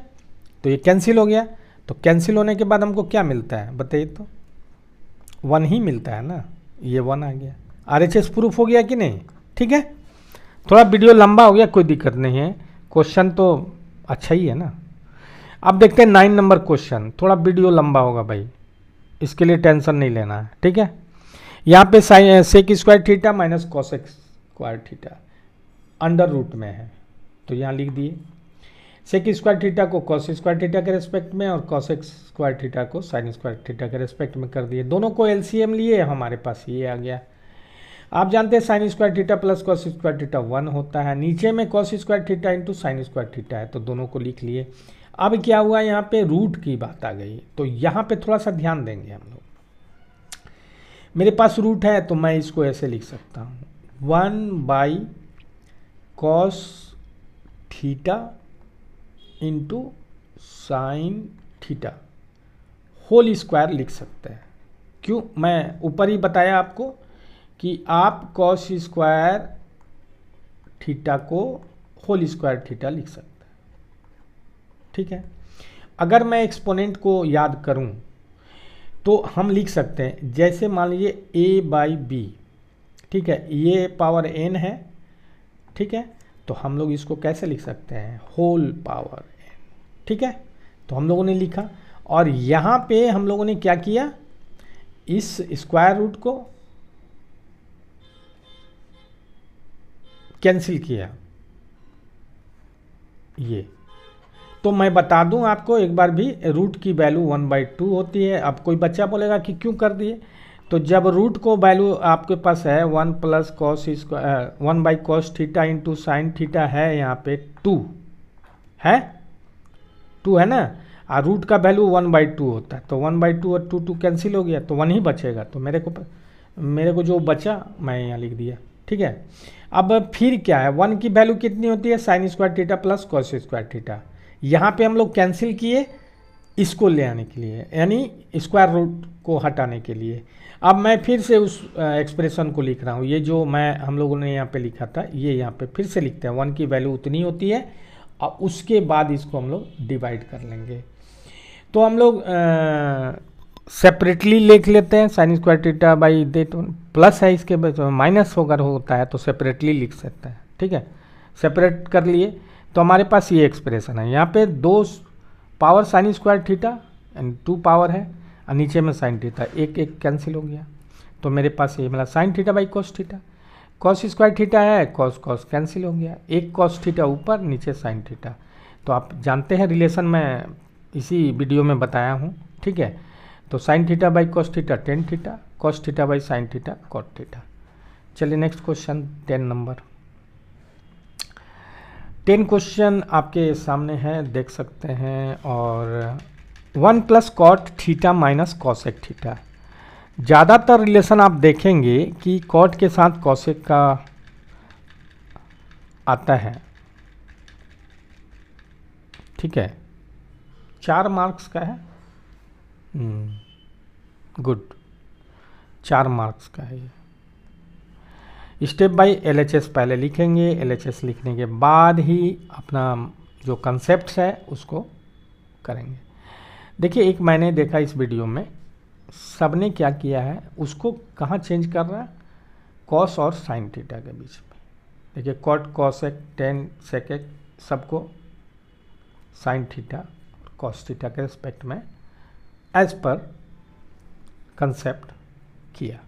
तो ये कैंसिल हो गया। तो कैंसिल होने के बाद हमको क्या मिलता है बताइए तो? 1 ही मिलता है ना, ये 1 आ गया। RHS प्रूफ हो गया कि नहीं? ठीक है। थोड़ा वीडियो लंबा हो गया, कोई दिक्कत नहीं है, क्वेश्चन तो अच्छा ही है ना। अब देखते हैं 9 नंबर क्वेश्चन। थोड़ा वीडियो लंबा होगा भाई, इसके लिए टेंशन नहीं लेना है, ठीक है। यहाँ पे sec square theta minus cosec square theta under root में है, तो यहाँ लिख दिए सेक स्क्वायर थीटा को कॉस स्क्वायर थीटा के रेस्पेक्ट में और कॉसेक स्क्वायर थीटा को साइन स्क्वायर थीटा के रेस्पेक्ट में कर दिए। दोनों को एलसीएम लिए, हमारे पास ये आ गया। आप जानते हैं sine square theta plus cos square theta 1 होता है, नीचे में cos square theta into sign square theta है, तो दोनों को लिख लिए। अब क्या हुआ, यहाँ पे रूट की बात आ गई, तो यहाँ पे थोड़ा सा ध्यान देंगे हम लोग। मेरे पास रूट है तो मैं इसको ऐसे लिख सकता हूँ 1 cos theta into sine theta whole square लिख सकते हैं। क्यों? मैं ऊपर ही बताया आपको कि आप कॉस स्क्वायर थीटा को होल स्क्वायर थीटा लिख सकते हैं, ठीक है। अगर मैं एक्सपोनेंट को याद करूं तो हम लिख सकते हैं, जैसे मान लीजिए a/b, ठीक है, ये पावर n है, ठीक है। तो हम लोग इसको कैसे लिख सकते हैं? होल पावर n, ठीक है। तो हम लोगों ने लिखा, और यहाँ पे हम लोगों ने क्या किया, इस स्क्वायर रूट को कैंसिल किया, ये। तो मैं बता दूं आपको एक बार भी, रूट की वैल्यू 1/2 होती है। अब कोई बच्चा बोलेगा कि क्यों कर दिए, तो जब रूट को वैल्यू आपके पास है 1 + cos square 1/cos theta into sine theta है, यहाँ पे 2 है ना, और रूट का वैल्यू 1/2 होता है, तो 1/2 और 2 कैंसिल हो गया, तो 1 ही बचेगा। तो मेरे को जो बचा मैं यहाँ लिख दिया, ठीक है। अब फिर क्या है, 1 की वैल्यू कितनी होती है? Sign square theta plus cos square theta. यहाँ पे हम लोग कैंसिल किए इसको ले आने के लिए, यानी स्क्वायर रूट को हटाने के लिए। अब मैं फिर से उस एक्सप्रेशन को लिख रहा हूँ, ये जो हम लोगों ने यहाँ पे लिखा था, ये यहाँ पे फिर से लिखते हैं। 1 की वैल्यू उतनी होती है, और उसके बाद इसको हम लोग डिवाइड कर लेंगे। तो हम लोग सेपरेटली लिख लेते हैं, sine square theta by that plus है, इसके बाद माइनस होता है तो सेपरेटली लिख सकते हैं, ठीक है। सेपरेट कर लिए तो हमारे पास ये एक्सप्रेशन है। यहाँ पे 2 power sine square theta and 2 power है, और नीचे में साइन थीटा, एक कैंसिल हो गया। तो मेरे पास ये मिला sign theta by cos theta. Cos square theta है, कॉस कैंसिल हो गया, एक कॉस थीटा ऊपर, नीचे साइन थीटा। तो आप जानते हैं रिलेशन, मैं इसी वीडियो में बताया हूँ, ठीक है। तो sine theta by cos theta tan theta, cos theta by sine theta cot theta. चलिए नेक्स्ट क्वेश्चन 10 नंबर। 10 क्वेश्चन आपके सामने है, देख सकते हैं। और 1 + cot theta minus cosec theta. ज़्यादातर रिलेशन आप देखेंगे कि कॉट के साथ कॉसेक का आता है, ठीक है। 4 मार्क्स का है, गुड, 4 मार्क्स का है ये। स्टेप बाय LHS पहले लिखेंगे, LHS लिखने के बाद ही अपना जो कंसेप्ट है उसको करेंगे। देखिए, एक मैंने देखा इस वीडियो में, सबने क्या किया है, उसको कहाँ चेंज कर रहा है, कॉस और साइन थीटा के बीच में। देखिए, कॉट कॉसेक टेन सेकेक सबको साइन थीटा कॉस थीटा के रिस्पेक्ट में एज पर कंसेप्ट किया।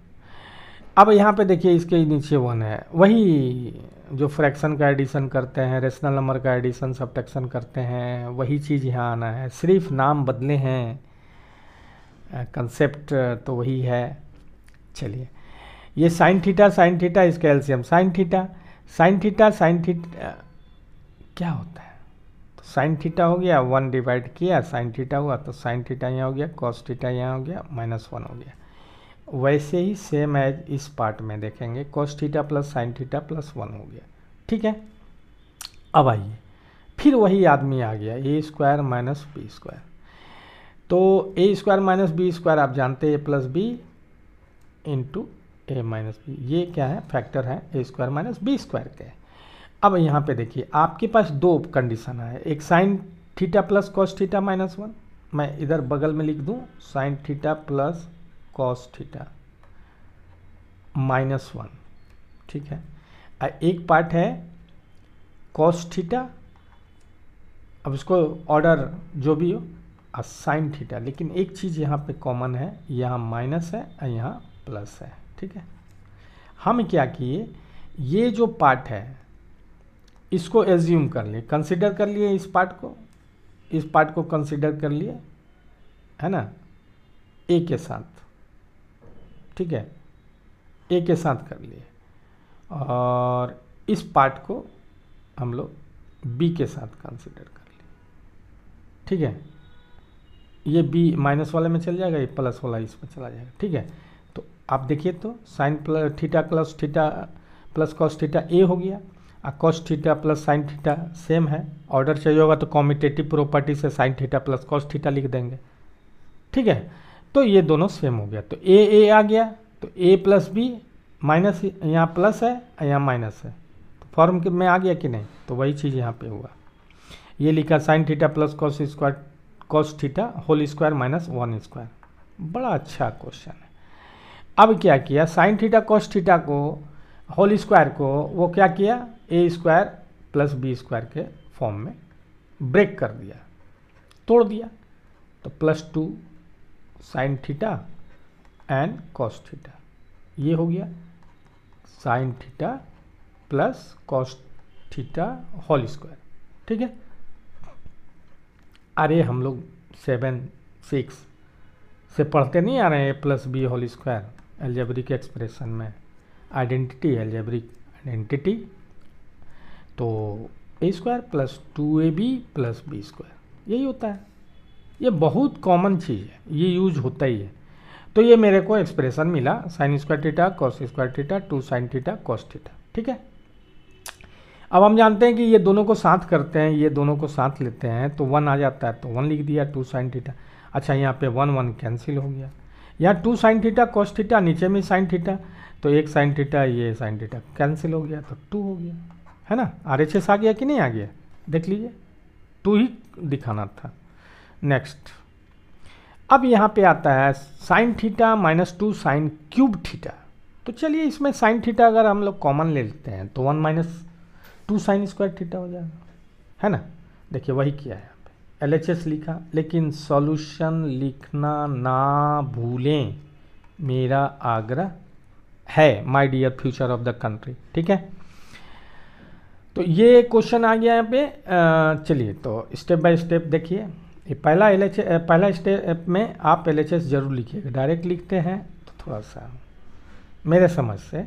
अब यहाँ पे देखिए इसके नीचे 1 है, वही जो फ्रैक्शन का एडिशन करते हैं, रेशनल नंबर का एडिशन सब्ट्रैक्शन करते हैं, वही चीज़ यहाँ आना है, सिर्फ नाम बदले हैं, कंसेप्ट तो वही है। चलिए, ये साइन थीटा इसका एलसीएम साइन थीटा क्या होता है, तो साइन थीटा हो गया, 1 डिवाइड किया साइन थीटा हुआ, तो साइन थीटा यहाँ हो गया, कॉस थीटा यहाँ हो गया, -1 हो गया। वैसे ही सेम एज इस पार्ट में देखेंगे, cos theta plus sine theta plus 1 हो गया। ठीक है, अब आइए फिर वही आदमी आ गया, ए स्क्वायर माइनस बी स्क्वायर। तो ए स्क्वायर माइनस बी स्क्वायर आप जानते हैं, ए प्लस बी इंटू ए माइनस बी, ये क्या है, फैक्टर है ए स्क्वायर माइनस बी स्क्वायर के। अब यहाँ पे देखिए आपके पास दो कंडीशन है, एक sign theta plus cos theta -1, मैं इधर बगल में लिख दूँ sign theta plus cos theta -1, ठीक है। एक पार्ट है कॉस थीटा, अब इसको ऑर्डर जो भी हो, साइन थीटा, लेकिन एक चीज़ यहाँ पे कॉमन है, यहाँ माइनस है और यहाँ प्लस है। ठीक है, हम क्या किए, ये जो पार्ट है इसको एज्यूम कर लिए, कंसिडर कर लिए, इस पार्ट को कंसिडर कर लिए, है ना, ए के साथ। ठीक है, ए के साथ कर लिए, और इस पार्ट को हम लोग बी के साथ कंसिडर कर लिए। ठीक है, ये बी माइनस वाले में चल जाएगा, ये प्लस वाला इसमें चला जाएगा। ठीक है, तो आप देखिए तो sine theta plus cos theta A हो गया, और cos theta plus sine theta same है, ऑर्डर चाहिए होगा तो कॉम्यूटेटिव प्रॉपर्टी से sine theta plus cos theta लिख देंगे। ठीक है, तो ये दोनों सेम हो गया, तो ए आ गया, तो ए प्लस बी माइनस, यहाँ प्लस है यहाँ माइनस है, तो फॉर्म में आ गया कि नहीं, तो वही चीज़ यहाँ पे हुआ। ये लिखा sine theta plus cos theta whole square -1 square, बड़ा अच्छा क्वेश्चन है। अब क्या किया, साइन थीटा कॉस थीटा को होल स्क्वायर को वो क्या किया, A square plus B square के फॉर्म में ब्रेक कर दिया, तोड़ दिया, तो +2 sine theta and cos theta, ये हो गया sine theta plus cos theta whole square. ठीक है, अरे हम लोग 7-6 से पढ़ते नहीं आ रहे हैं, A+B whole square algebraic expression में, आइडेंटिटी, एल्जेब्रिक आइडेंटिटी, तो A square plus 2AB plus B square, यही होता है। ये बहुत कॉमन चीज़ है, ये यूज होता ही है। तो ये मेरे को एक्सप्रेशन मिला, sign square theta cos square theta 2 sine theta cos theta. ठीक है, अब हम जानते हैं कि ये दोनों को साथ करते हैं, ये दोनों को साथ लेते हैं तो 1 आ जाता है, तो 1 लिख दिया, 2 साइन थीटा। अच्छा, यहाँ पे 1 कैंसिल हो गया, यहाँ 2 साइन थीटा कॉस थीटा, नीचे में साइन थीटा, तो एक साइन थीटा, ये साइन थीटा कैंसिल हो गया, तो 2 हो गया, है ना। RHS आ गया कि नहीं आ गया, देख लीजिए, 2 ही दिखाना था। नेक्स्ट, अब यहाँ पे आता है sine theta -2 sine cube theta, तो चलिए इसमें साइन थीटा अगर हम लोग कॉमन ले लेते हैं तो 1 - 2 साइन स्क्वायर थीटा हो जाएगा, है ना। देखिए वही किया है यहाँ पे, LHS लिखा, लेकिन सॉल्यूशन लिखना ना भूलें, मेरा आग्रह है, my dear future of the country. ठीक है, तो ये क्वेश्चन आ गया यहाँ पे। चलिए तो स्टेप बाय स्टेप देखिए, ये पहला स्टेप में आप LHS जरूर लिखिएगा, डायरेक्ट लिखते हैं तो थोड़ा सा मेरे समझ से,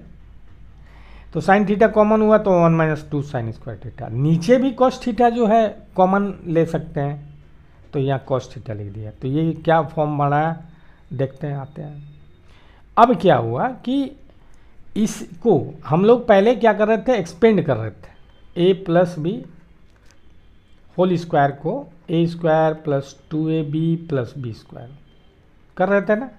तो साइन थीटा कॉमन हुआ तो 1 - 2 साइन स्क्वायर थीटा, नीचे भी कॉस थीटा जो है कॉमन ले सकते हैं, तो यहाँ कॉस थीटा लिख दिया। तो ये क्या फॉर्म बनाया, देखते हैं, आते हैं। अब क्या हुआ कि इसको हम लोग पहले क्या कर रहे थे, एक्सपेंड कर रहे थे, A+B होल स्क्वायर को A square plus 2AB plus B square कर रहे थे ना।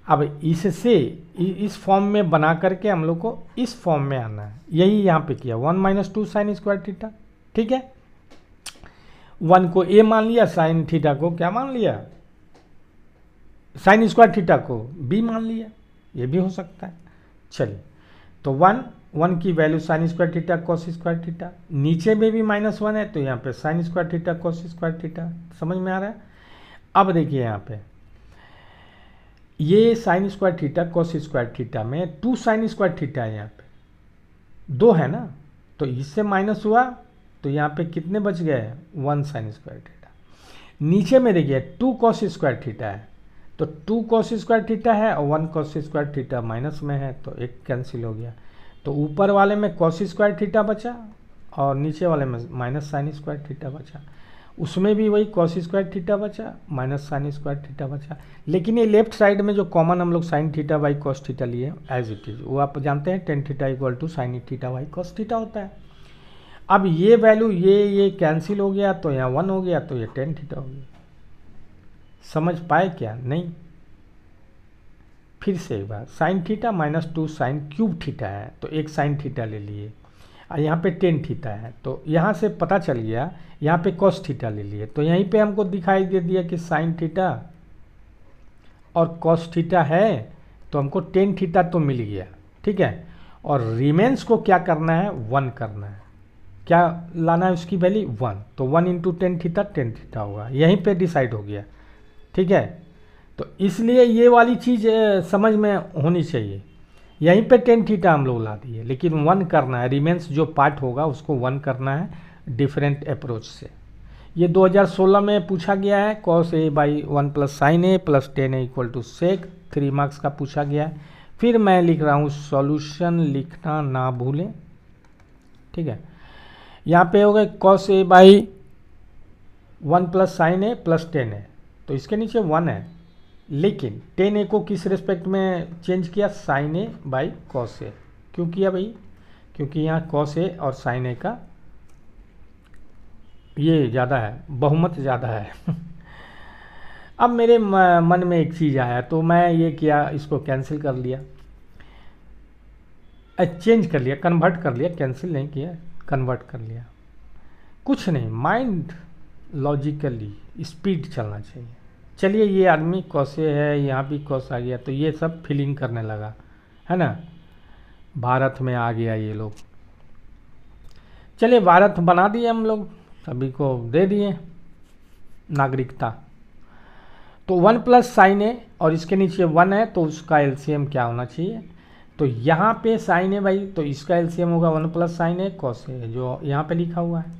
अब इससे इस फॉर्म में बना करके हम लोग को इस फॉर्म में आना है, यही यहाँ पे किया, 1 - 2 साइन स्क्वायर थीटा। ठीक है, 1 को A मान लिया, साइन थीटा को क्या मान लिया, साइन स्क्वायर थीटा को B मान लिया, ये भी हो सकता है। चलिए, तो 1 की value sign square theta cos square theta, नीचे में भी -1 है, तो यहाँ पे sine square theta cos square theta, समझ में आ रहा है। अब देखिए यहाँ पे ये sign square theta cos square theta में 2 साइन स्क्वायर थीटा है, यहाँ पे 2 है ना, तो इससे माइनस हुआ तो यहाँ पे कितने बच गए, 1 साइन स्क्वायर थीटा। नीचे में देखिए 2 कॉस स्क्वायर थीटा है, तो 2 कॉस स्क्वायर थीटा है और 1 कॉस स्क्वायर थीटा माइनस में है, तो एक कैंसिल हो गया। तो ऊपर वाले में कॉस स्क्वायर थीटा बचा और नीचे वाले में माइनस साइन स्क्वायर थीटा बचा। उसमें भी वही कॉस स्क्वायर थीटा बचा माइनस साइन स्क्वायर थीटा बचा। लेकिन ये लेफ्ट साइड में जो कॉमन हम लोग sine theta by cos theta लिए एज इट इज, वो आप जानते हैं tan theta equal to sine theta by cos theta होता है। अब ये वैल्यू ये कैंसिल हो गया तो यहाँ 1 हो गया, तो ये टेन थीटा हो गया। समझ पाए क्या? नहीं। फिर से एक बार, sine theta minus 2 sine cube theta है, तो एक साइन थीटा ले लिए और यहाँ पे टेन थीटा है, तो यहाँ से पता चल गया यहाँ पे कॉस थीटा ले लिए, तो यहीं पे हमको दिखाई दे दिया कि साइन थीटा और कॉस थीटा है, तो हमको टेन थीटा तो मिल गया, ठीक है। और रिमेंस को क्या करना है, 1 करना है। क्या लाना है उसकी वैल्यू, 1, तो 1 इंटू टेन थीटा होगा, यहीं पे डिसाइड हो गया, ठीक है। तो इसलिए ये वाली चीज़ समझ में होनी चाहिए। यहीं पे टेन थीटा हम लोग ला दिए, लेकिन 1 करना है, रिमेंस जो पार्ट होगा उसको 1 करना है डिफरेंट अप्रोच से। ये 2016 में पूछा गया है, cos A by 1 plus sine A plus tan A equal to sec, 3 marks का पूछा गया है। फिर मैं लिख रहा हूँ, सॉल्यूशन लिखना ना भूलें, ठीक है। यहाँ पे हो गए cos A by 1 plus sine A plus tan A, तो इसके नीचे 1 है, लेकिन टेन ए को किस रिस्पेक्ट में चेंज किया, साइन ए बाई कॉस ए। क्यों किया भाई, क्योंकि यहाँ कॉस ए और साइन ए का ये ज़्यादा है, बहुमत ज़्यादा है। अब मेरे मन में एक चीज़ आया, तो मैं ये किया, इसको कैंसिल कर लिया, चेंज कर लिया, कन्वर्ट कर लिया, कैंसिल नहीं किया, कन्वर्ट कर लिया। कुछ नहीं, माइंड लॉजिकली स्पीड चलना चाहिए। चलिए, ये आदमी कौसे है, यहाँ भी कौस आ गया, तो ये सब फीलिंग करने लगा, है ना, भारत में आ गया ये लोग। चलिए, भारत बना दिए हम लोग, सभी को दे दिए नागरिकता। तो 1 प्लस साइन ए और इसके नीचे 1 है, तो उसका एलसीएम क्या होना चाहिए, तो यहाँ पे साइन ए भाई, तो इसका एलसीएम होगा 1 plus sine A cos A, जो यहाँ पे लिखा हुआ है।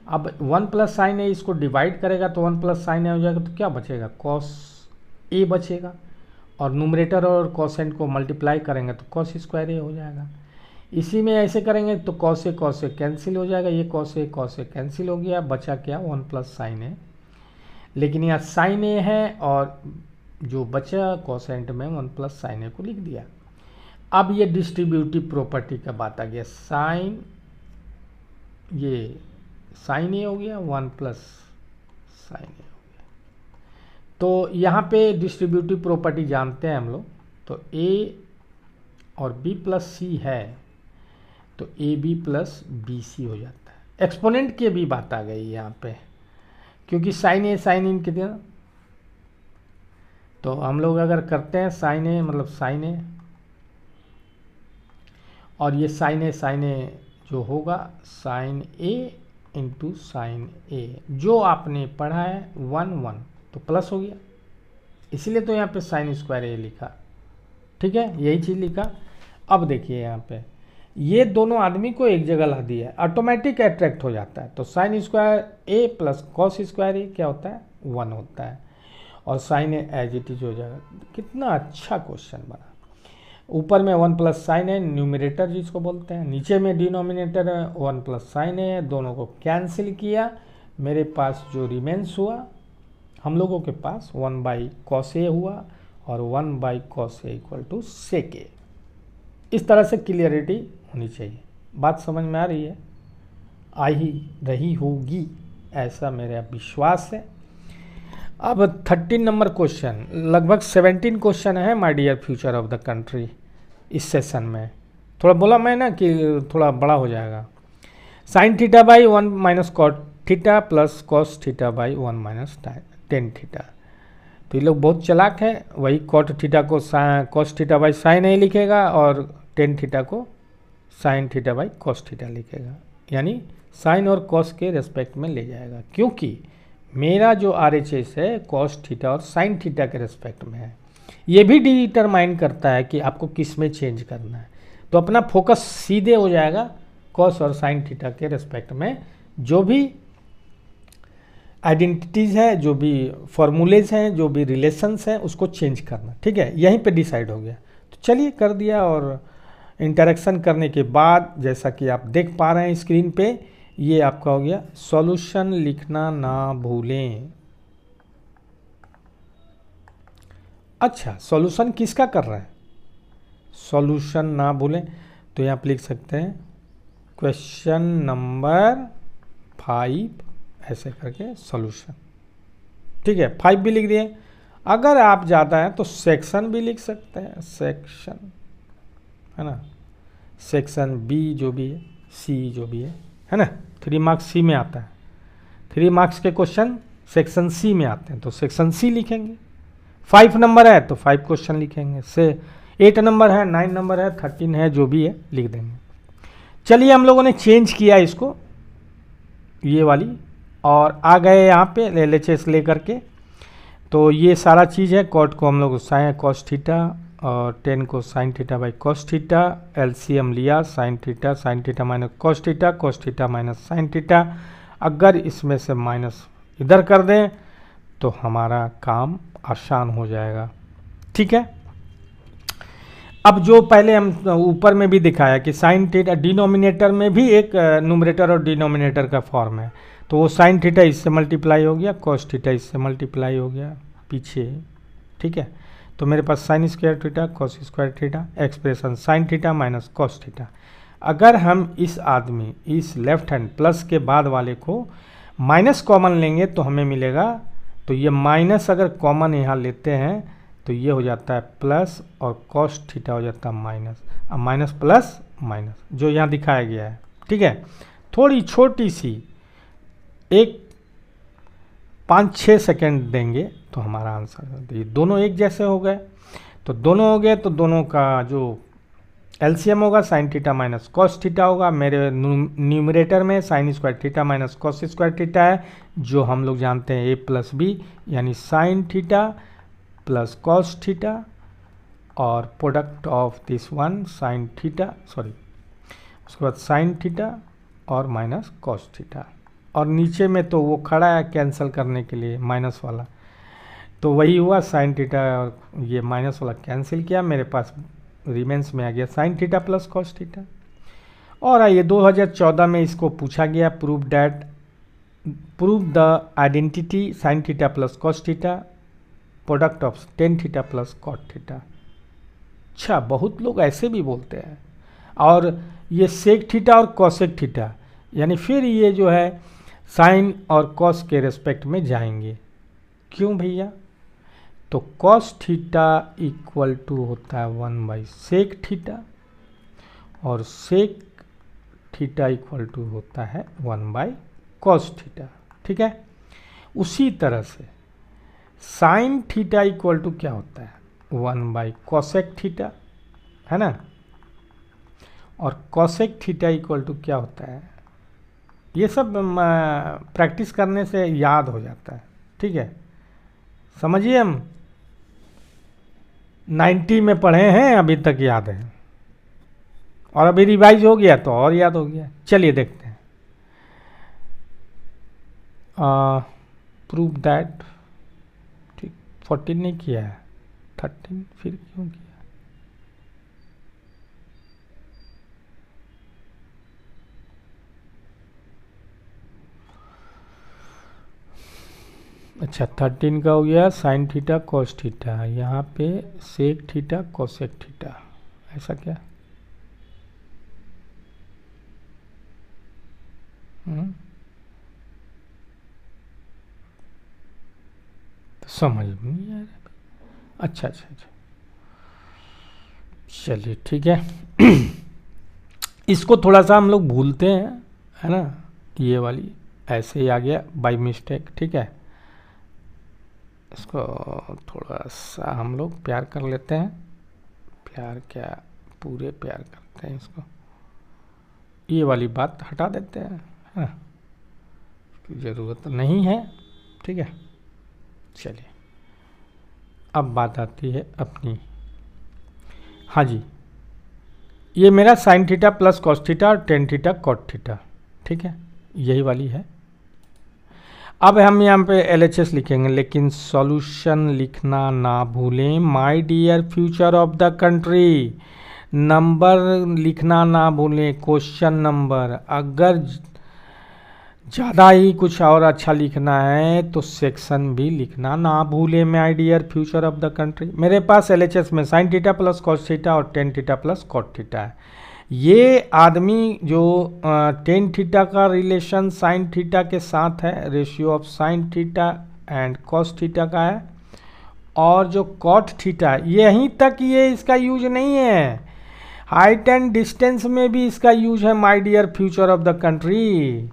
अब 1 प्लस साइन ए इसको डिवाइड करेगा तो 1 प्लस साइन ए हो जाएगा, तो क्या बचेगा, कॉस ए बचेगा, और न्यूमरेटर और कॉसेंट को मल्टीप्लाई करेंगे तो कॉस स्क्वायर ए हो जाएगा। इसी में ऐसे करेंगे तो कॉस ए कैंसिल हो जाएगा, ये कॉस ए कैंसिल हो गया, बचा क्या, 1 प्लस साइन ए। लेकिन यहाँ साइन ए है और जो बचा कॉसेंट में 1 प्लस साइन ए को लिख दिया। अब ये डिस्ट्रीब्यूटिव प्रॉपर्टी का बात आ गया, साइन ये साइन ए हो गया 1 प्लस साइन ए हो गया। तो यहाँ पे डिस्ट्रीब्यूटिव प्रॉपर्टी जानते हैं हम लोग, तो ए और बी प्लस सी है, तो A B plus B C हो जाता है। एक्सपोनेंट की भी बात आ गई यहाँ पे, क्योंकि साइन ए साइन इन कितना, तो हम लोग अगर करते हैं साइन ए मतलब साइन ए, और ये साइन ए जो होगा साइन ए इंटू साइन ए, जो आपने पढ़ा है 1 1, तो प्लस हो गया, इसलिए तो यहाँ पे साइन स्क्वायर ए लिखा, ठीक है, यही चीज़ लिखा। अब देखिए यहाँ पे ये दोनों आदमी को एक जगह ला दिया है, ऑटोमेटिक अट्रैक्ट हो जाता है, तो sine square A plus cos square A क्या होता है, 1 होता है, और sine A as it is हो जाएगा। कितना अच्छा क्वेश्चन बना। ऊपर में 1 प्लस साइन है, न्यूमरेटर जिसको बोलते हैं, नीचे में डिनोमिनेटर है 1 प्लस साइन है, दोनों को कैंसिल किया, मेरे पास जो रिमेंस हुआ, हम लोगों के पास 1 बाई कॉस ए हुआ और 1 by cos A equal to sec A. इस तरह से क्लियरिटी होनी चाहिए। बात समझ में आ रही है, आ ही रही होगी, ऐसा मेरा विश्वास है। अब 13 नंबर क्वेश्चन, लगभग 17 क्वेश्चन है my dear future of the country इस सेशन में। थोड़ा बोला मैं ना कि थोड़ा बड़ा हो जाएगा। Sine theta by 1 minus cot theta plus cos theta by 1 minus tan theta. तो ये लोग बहुत चालाक है, वही कॉट थीटा को cos theta by sine A लिखेगा और टेन थीटा को sine theta by cos theta लिखेगा, यानी साइन और कॉस के रेस्पेक्ट में ले जाएगा, क्योंकि मेरा जो RHS है कॉस थीटा और साइन थीटा के रेस्पेक्ट में है, ये भी डिटरमाइन करता है कि आपको किस में चेंज करना है। तो अपना फोकस सीधे हो जाएगा कॉस और साइन थीटा के रेस्पेक्ट में, जो भी आइडेंटिटीज़ है, जो भी फॉर्मूलेज हैं, जो भी रिलेशंस हैं, उसको चेंज करना। ठीक है, यहीं पे डिसाइड हो गया। तो चलिए कर दिया, और इंटरेक्शन करने के बाद जैसा कि आप देख पा रहे हैं स्क्रीन पे, ये आपका हो गया। सॉल्यूशन लिखना ना भूलें। अच्छा, सॉल्यूशन किसका कर रहे हैं? सॉल्यूशन ना भूलें, तो यहाँ पे लिख सकते हैं क्वेश्चन नंबर 5 ऐसे करके सॉल्यूशन। ठीक है, 5 भी लिख दिए। अगर आप ज़्यादा हैं तो सेक्शन भी लिख सकते हैं, सेक्शन, है ना, सेक्शन बी जो भी है, सी जो भी है ना। 3 मार्क्स सी में आता है, 3 मार्क्स के क्वेश्चन सेक्शन सी में आते हैं, तो सेक्शन सी लिखेंगे। 5 नंबर है तो 5 क्वेश्चन लिखेंगे, से 8 नंबर है, 9 नंबर है, 13 है, जो भी है लिख देंगे। चलिए, हम लोगों ने चेंज किया इसको, ये वाली, और आ गए यहाँ पे LHS ले करके। तो ये सारा चीज़ है, कॉट को हम लोग साइन कॉस थीटा और 10 को sine theta by cos theta, LCM लिया sign theta minus cos theta minus sine theta. अगर इसमें से माइनस इधर कर दें तो हमारा काम आसान हो जाएगा। ठीक है, अब जो पहले हम ऊपर में भी दिखाया कि साइन थीटा डिनोमिनेटर में भी एक न्यूमरेटर और डिनोमिनेटर का फॉर्म है, तो वो साइन थीटा इससे मल्टीप्लाई हो गया, कॉस थीटा इससे मल्टीप्लाई हो गया पीछे। ठीक है, तो मेरे पास sine square theta cos square theta, expression sine theta minus cos theta. अगर हम इस आदमी, इस लेफ्ट हैंड प्लस के बाद वाले को माइनस कॉमन लेंगे तो हमें मिलेगा, तो ये माइनस अगर कॉमन यहाँ लेते हैं तो ये हो जाता है प्लस, और कॉस थीटा हो जाता है माइनस। अब माइनस प्लस माइनस जो यहाँ दिखाया गया है। ठीक है, थोड़ी छोटी सी एक 5-6 सेकेंड देंगे तो हमारा आंसर, ये दोनों एक जैसे हो गए। तो दोनों हो गए तो दोनों का जो LCM होगा sine theta minus cos theta होगा। मेरे न्यूमरेटर में sine square theta minus cos square theta है, जो हम लोग जानते हैं A प्लस बी, यानी sine theta plus cos theta, और product of this one sine theta, sorry, उसके बाद साइन थीटा और माइनस कॉस थीटा। और नीचे में तो वो खड़ा है कैंसिल करने के लिए माइनस वाला, तो वही हुआ साइन थीटा, और ये माइनस वाला कैंसिल किया, मेरे पास रिमेंस में आ गया sine theta plus cos theta. और आइए 2014 में इसको पूछा गया, prove the identity sine theta plus cos theta, product of tan theta plus cot theta. अच्छा, बहुत लोग ऐसे भी बोलते हैं। और ये सेक थीटा और कॉसेक थीटा, यानी फिर ये जो है साइन और कॉस के रेस्पेक्ट में जाएंगे। क्यों भैया? तो कॉस थीटा इक्वल टू होता है 1/सेक थीटा, और सेक थीटा इक्वल टू होता है 1/कॉस थीटा। ठीक है, उसी तरह से साइन थीटा इक्वल टू क्या होता है 1/कॉसेक थीटा, है ना, और कॉसेक थीटा इक्वल टू क्या होता है, ये सब प्रैक्टिस करने से याद हो जाता है। ठीक है, समझिए, हम 90 में पढ़े हैं, अभी तक याद है, और अभी रिवाइज हो गया तो और याद हो गया। चलिए देखते हैं, प्रूव दैट। ठीक, 14 नहीं किया है, 13 फिर क्यों किया? अच्छा, 13 का हो गया साइन थीटा कॉस थीटा, यहाँ पे सेक थीटा कॉसेक थीटा, ऐसा क्या? तो समझ में नहीं आ रहा। अच्छा अच्छा अच्छा, चलिए ठीक है। इसको थोड़ा सा हम लोग भूलते हैं, है ना, ये वाली ऐसे ही आ गया बाय मिस्टेक। ठीक है, इसको थोड़ा सा हम लोग प्यार कर लेते हैं, प्यार क्या, पूरे प्यार करते हैं इसको, ये वाली बात हटा देते हैं, है ना, ज़रूरत नहीं है। ठीक है, चलिए अब बात आती है अपनी, हाँ जी, ये मेरा sign theta plus cos theta और टेन थीटा कॉट थीटा, ठीक है, यही वाली है। अब हम यहाँ पे LHS लिखेंगे, लेकिन सॉल्यूशन लिखना ना भूलें my dear future of the country. Number लिखना ना भूलें, क्वेश्चन नंबर। अगर ज़्यादा ही कुछ और अच्छा लिखना है तो सेक्शन भी लिखना ना भूलें my dear future of the country. मेरे पास LHS में sine theta plus cos theta और tan theta plus cot theta है। ये आदमी जो टेन थीटा का रिलेशन साइन थीटा के साथ है, ratio of sine theta and cos theta का है, और जो कॉट थीटा यहीं तक ये इसका यूज नहीं है, हाइट एंड डिस्टेंस में भी इसका यूज है my dear future of the country,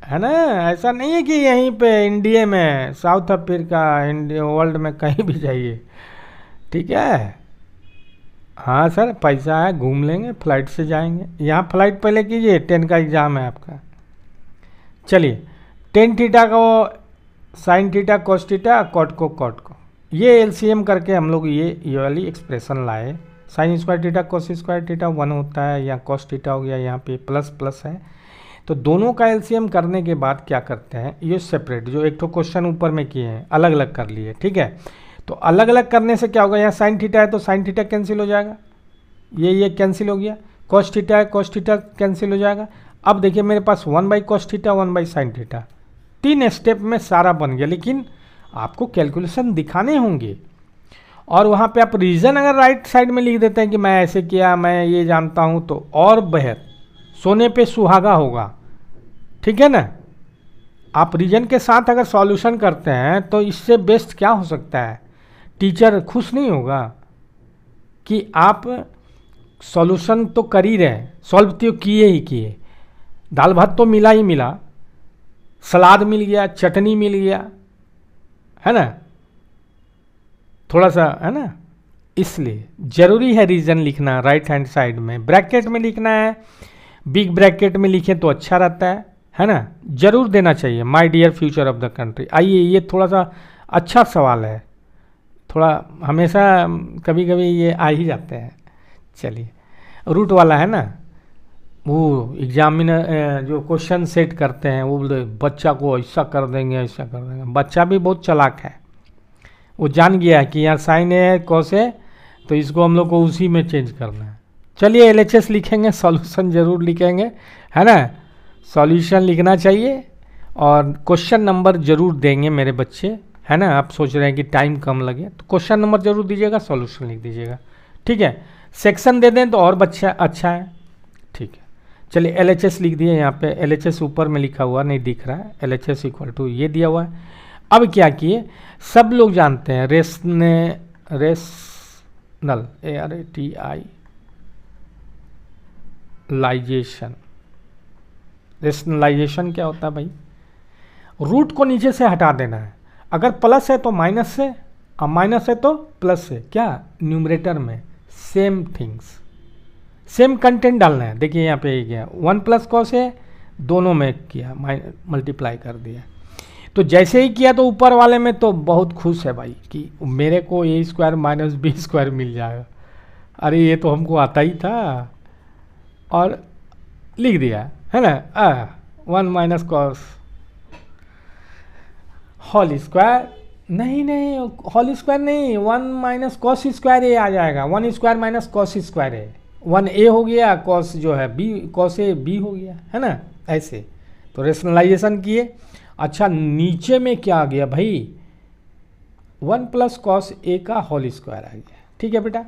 है ना। ऐसा नहीं है कि यहीं पे इंडिया में, साउथ अफ्रीका, इंडिया, वर्ल्ड में कहीं भी जाइए, ठीक है। हाँ सर, पैसा है, घूम लेंगे, फ्लाइट से जाएंगे। यहाँ फ्लाइट पहले कीजिए, 10 का एग्ज़ाम है आपका। चलिए, टेन थीटा को sine theta cos theta, cot को ये एलसीएम करके हम लोग ये वाली एक्सप्रेशन लाए। Sign square theta cos square theta 1 होता है, या कॉस थीटा हो गया, यहाँ पे प्लस प्लस है। तो दोनों का एलसीएम करने के बाद क्या करते हैं, ये सेपरेट जो एक तो क्वेश्चन ऊपर में किए हैं अलग अलग कर लिए, ठीक है। तो अलग अलग करने से क्या होगा, यहाँ साइन थीटा है तो साइन थीटा कैंसिल हो जाएगा, ये कैंसिल हो गया। कॉस थीटा है, कॉस थीटा कैंसिल हो जाएगा। अब देखिए मेरे पास 1 by cos theta 1 by sine theta, 3 step में सारा बन गया। लेकिन आपको कैलकुलेशन दिखाने होंगे, और वहाँ पे आप रीज़न अगर राइट साइड में लिख देते हैं कि मैं ऐसे किया, मैं ये जानता हूँ, तो और बेहतर, सोने पे सुहागा होगा, ठीक है ना। आप रीजन के साथ अगर सॉल्यूशन करते हैं तो इससे बेस्ट क्या हो सकता है। टीचर खुश नहीं होगा कि आप सॉल्यूशन तो कर ही रहे, सॉल्व तो किए ही किए, दाल भात तो मिला ही मिला, सलाद मिल गया, चटनी मिल गया, है ना, थोड़ा सा, है ना। इसलिए ज़रूरी है रीजन लिखना राइट हैंड साइड में, ब्रैकेट में लिखना है, बिग ब्रैकेट में लिखें तो अच्छा रहता है ना। जरूर देना चाहिए my dear future of the country. आइए, ये थोड़ा सा अच्छा सवाल है, थोड़ा हमेशा कभी कभी ये आ ही जाते हैं। चलिए, रूट वाला है ना, वो एग्जामिनर जो क्वेश्चन सेट करते हैं वो बोलते बच्चा को ऐसा कर देंगे, ऐसा कर देंगे। बच्चा भी बहुत चालाक है, वो जान गया है कि यहाँ साइन है कॉस है, तो इसको हम लोग को उसी में चेंज करना है। चलिए, LHS लिखेंगे, सॉल्यूशन जरूर लिखेंगे, है ना। सॉल्यूशन लिखना चाहिए और क्वेश्चन नंबर जरूर देंगे मेरे बच्चे, है ना। आप सोच रहे हैं कि टाइम कम लगे तो क्वेश्चन नंबर जरूर दीजिएगा, सॉल्यूशन लिख दीजिएगा, ठीक है। सेक्शन दे दें तो और बच्चा अच्छा है, ठीक है। चलिए, LHS लिख दिए, यहाँ पे LHS ऊपर में लिखा हुआ नहीं दिख रहा है, LHS इक्वल टू ये दिया हुआ है। अब क्या किए, सब लोग जानते हैं रेशनल ARATI लाइजेशन। रेशनलाइजेशन क्या होता है भाई, रूट को नीचे से हटा देना है। अगर प्लस है तो माइनस से, और माइनस है तो प्लस से, क्या न्यूमरेटर में सेम थिंग्स, सेम कंटेंट डालना है। देखिए यहाँ पे क्या 1 प्लस कॉस है, दोनों में किया, मल्टीप्लाई कर दिया। तो जैसे ही किया तो ऊपर वाले में तो बहुत खुश है भाई कि मेरे को a square minus B square मिल जाएगा। अरे ये तो हमको आता ही था, और लिख दिया, है ना। 1 माइनस कॉस होल स्क्वायर, नहीं होल स्क्वायर नहीं, 1 माइनस कॉस स्क्वायर ए आ जाएगा। 1 स्क्वायर माइनस कॉस स्क्वायर है, 1 a हो गया, कॉस जो है बी, कॉस ए बी हो गया, है ना। ऐसे तो रेशनलाइजेशन किए। अच्छा, नीचे में क्या आ गया भाई, 1 प्लस कॉस ए का होल स्क्वायर आ गया, ठीक है बेटा।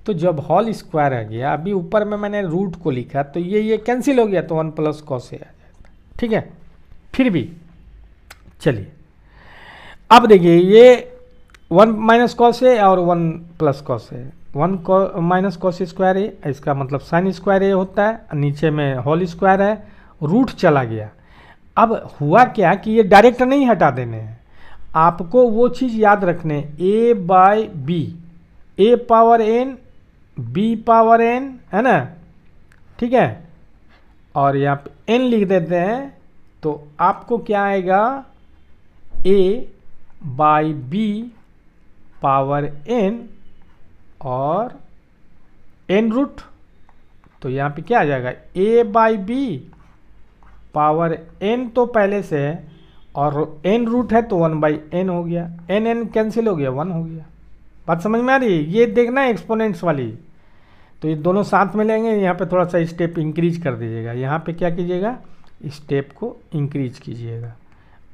तो जब होल स्क्वायर आ गया, अभी ऊपर में मैंने रूट को लिखा तो ये कैंसिल हो गया, तो 1 प्लस कॉस ए आ जाएगा, ठीक है। फिर भी चलिए, अब देखिए ये 1 माइनस कॉस ए और 1 plus cos A, 1 minus cos square ए, इसका मतलब साइन स्क्वायर ए होता है, नीचे में होल स्क्वायर है, रूट चला गया। अब हुआ क्या कि ये डायरेक्ट नहीं हटा देने हैं, आपको वो चीज़ याद रखने, a by B, a power n b power n, है ना, ठीक है। और यहाँ पे n लिख देते हैं, तो आपको क्या आएगा, a by B power n और n रूट, तो यहाँ पे क्या आ जाएगा a by B power n तो पहले से है और n रूट है तो 1 बाई n हो गया, n कैंसिल हो गया 1 हो गया। बात समझ में आ रही है? ये देखना है एक्सपोनेंट्स वाली, तो ये दोनों साथ में लेंगे। यहाँ पे थोड़ा सा स्टेप इंक्रीज कर दीजिएगा, यहाँ पे क्या कीजिएगा स्टेप को इंक्रीज कीजिएगा।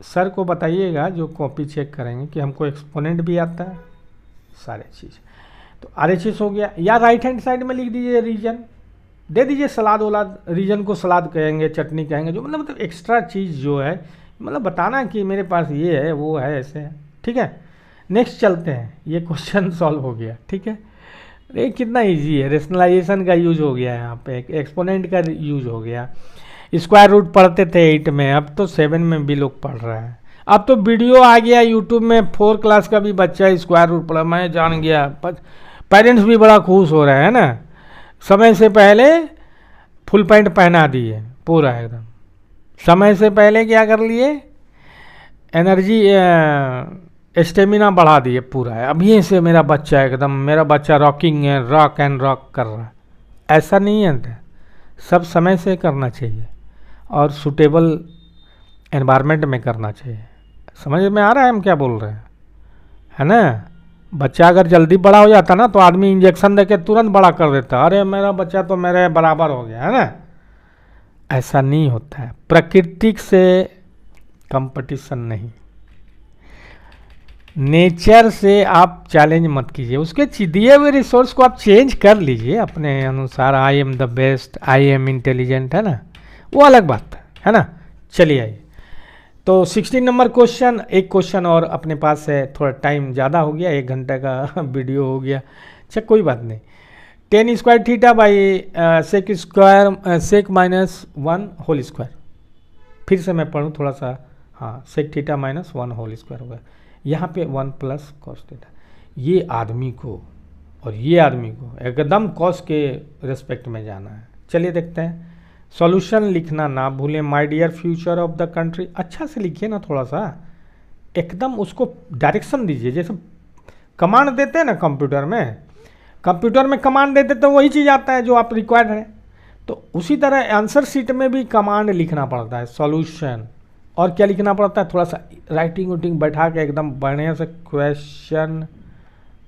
सर को बताइएगा जो कॉपी चेक करेंगे कि हमको एक्सपोनेंट भी आता है सारे चीज़। तो RHS हो गया, या राइट हैंड साइड में लिख दीजिए रीजन, दे दीजिए सलाद वलाद, रीजन को सलाद कहेंगे, चटनी कहेंगे, जो मतलब एक्स्ट्रा चीज़ जो है, मतलब बताना कि मेरे पास ये है वो है ऐसे है। ठीक है, नेक्स्ट चलते हैं। ये क्वेश्चन सॉल्व हो गया। ठीक है, ये कितना इजी है, रेशनलाइजेशन का यूज हो गया है यहाँ पे, एक्सपोनेंट का यूज हो गया। स्क्वायर रूट पढ़ते थे 8 में, अब तो 7 में भी लोग पढ़ रहा है। अब तो वीडियो आ गया यूट्यूब में, 4 क्लास का भी बच्चा स्क्वायर रूट पढ़ा, मैं जान गया। पेरेंट्स भी बड़ा खुश हो रहे हैं ना, समय से पहले फुल पैंट पहना दिए पूरा एकदम, समय से पहले क्या कर लिए, एनर्जी स्टेमिना बढ़ा दिए पूरा है। अब ये से मेरा बच्चा एकदम, मेरा बच्चा रॉकिंग है, रॉक एंड रॉक कर रहा है। ऐसा नहीं है, सब समय से करना चाहिए और सूटेबल एनवायरनमेंट में करना चाहिए। समझ में आ रहा है हम क्या बोल रहे हैं, है ना? बच्चा अगर जल्दी बड़ा हो जाता ना तो आदमी इंजेक्शन देके तुरंत बड़ा कर देता, अरे मेरा बच्चा तो मेरे बराबर हो गया, है ना? ऐसा नहीं होता है, प्रकृति से कंपटीशन नहीं, नेचर से आप चैलेंज मत कीजिए, उसके दिए हुए रिसोर्स को आप चेंज कर लीजिए अपने अनुसार। I am the best, I am intelligent, है ना, वो अलग बात है ना। चलिए आइए, तो 16 नंबर क्वेश्चन, एक क्वेश्चन और अपने पास है, थोड़ा टाइम ज़्यादा हो गया, 1 घंटे का वीडियो हो गया, अच्छा कोई बात नहीं। Tan square theta by sec square sec minus 1 whole square, फिर से मैं पढ़ूँ थोड़ा सा, हाँ, sec theta minus 1 whole square होगा, यहाँ पे 1 प्लस कॉस थीटा। ये आदमी को और ये आदमी को एकदम कॉस के रेस्पेक्ट में जाना है। चलिए देखते हैं, सॉल्यूशन लिखना ना भूलें। My dear future of the country, अच्छा से लिखिए ना, थोड़ा सा एकदम उसको डायरेक्शन दीजिए, जैसे कमांड देते हैं ना कंप्यूटर में कमांड देते तो वही चीज़ आता है जो आप रिक्वायर्ड है, तो उसी तरह आंसर शीट में भी कमांड लिखना पड़ता है, सॉल्यूशन। और क्या लिखना पड़ता है, थोड़ा सा राइटिंग उटिंग बैठा के एकदम बढ़िया से क्वेश्चन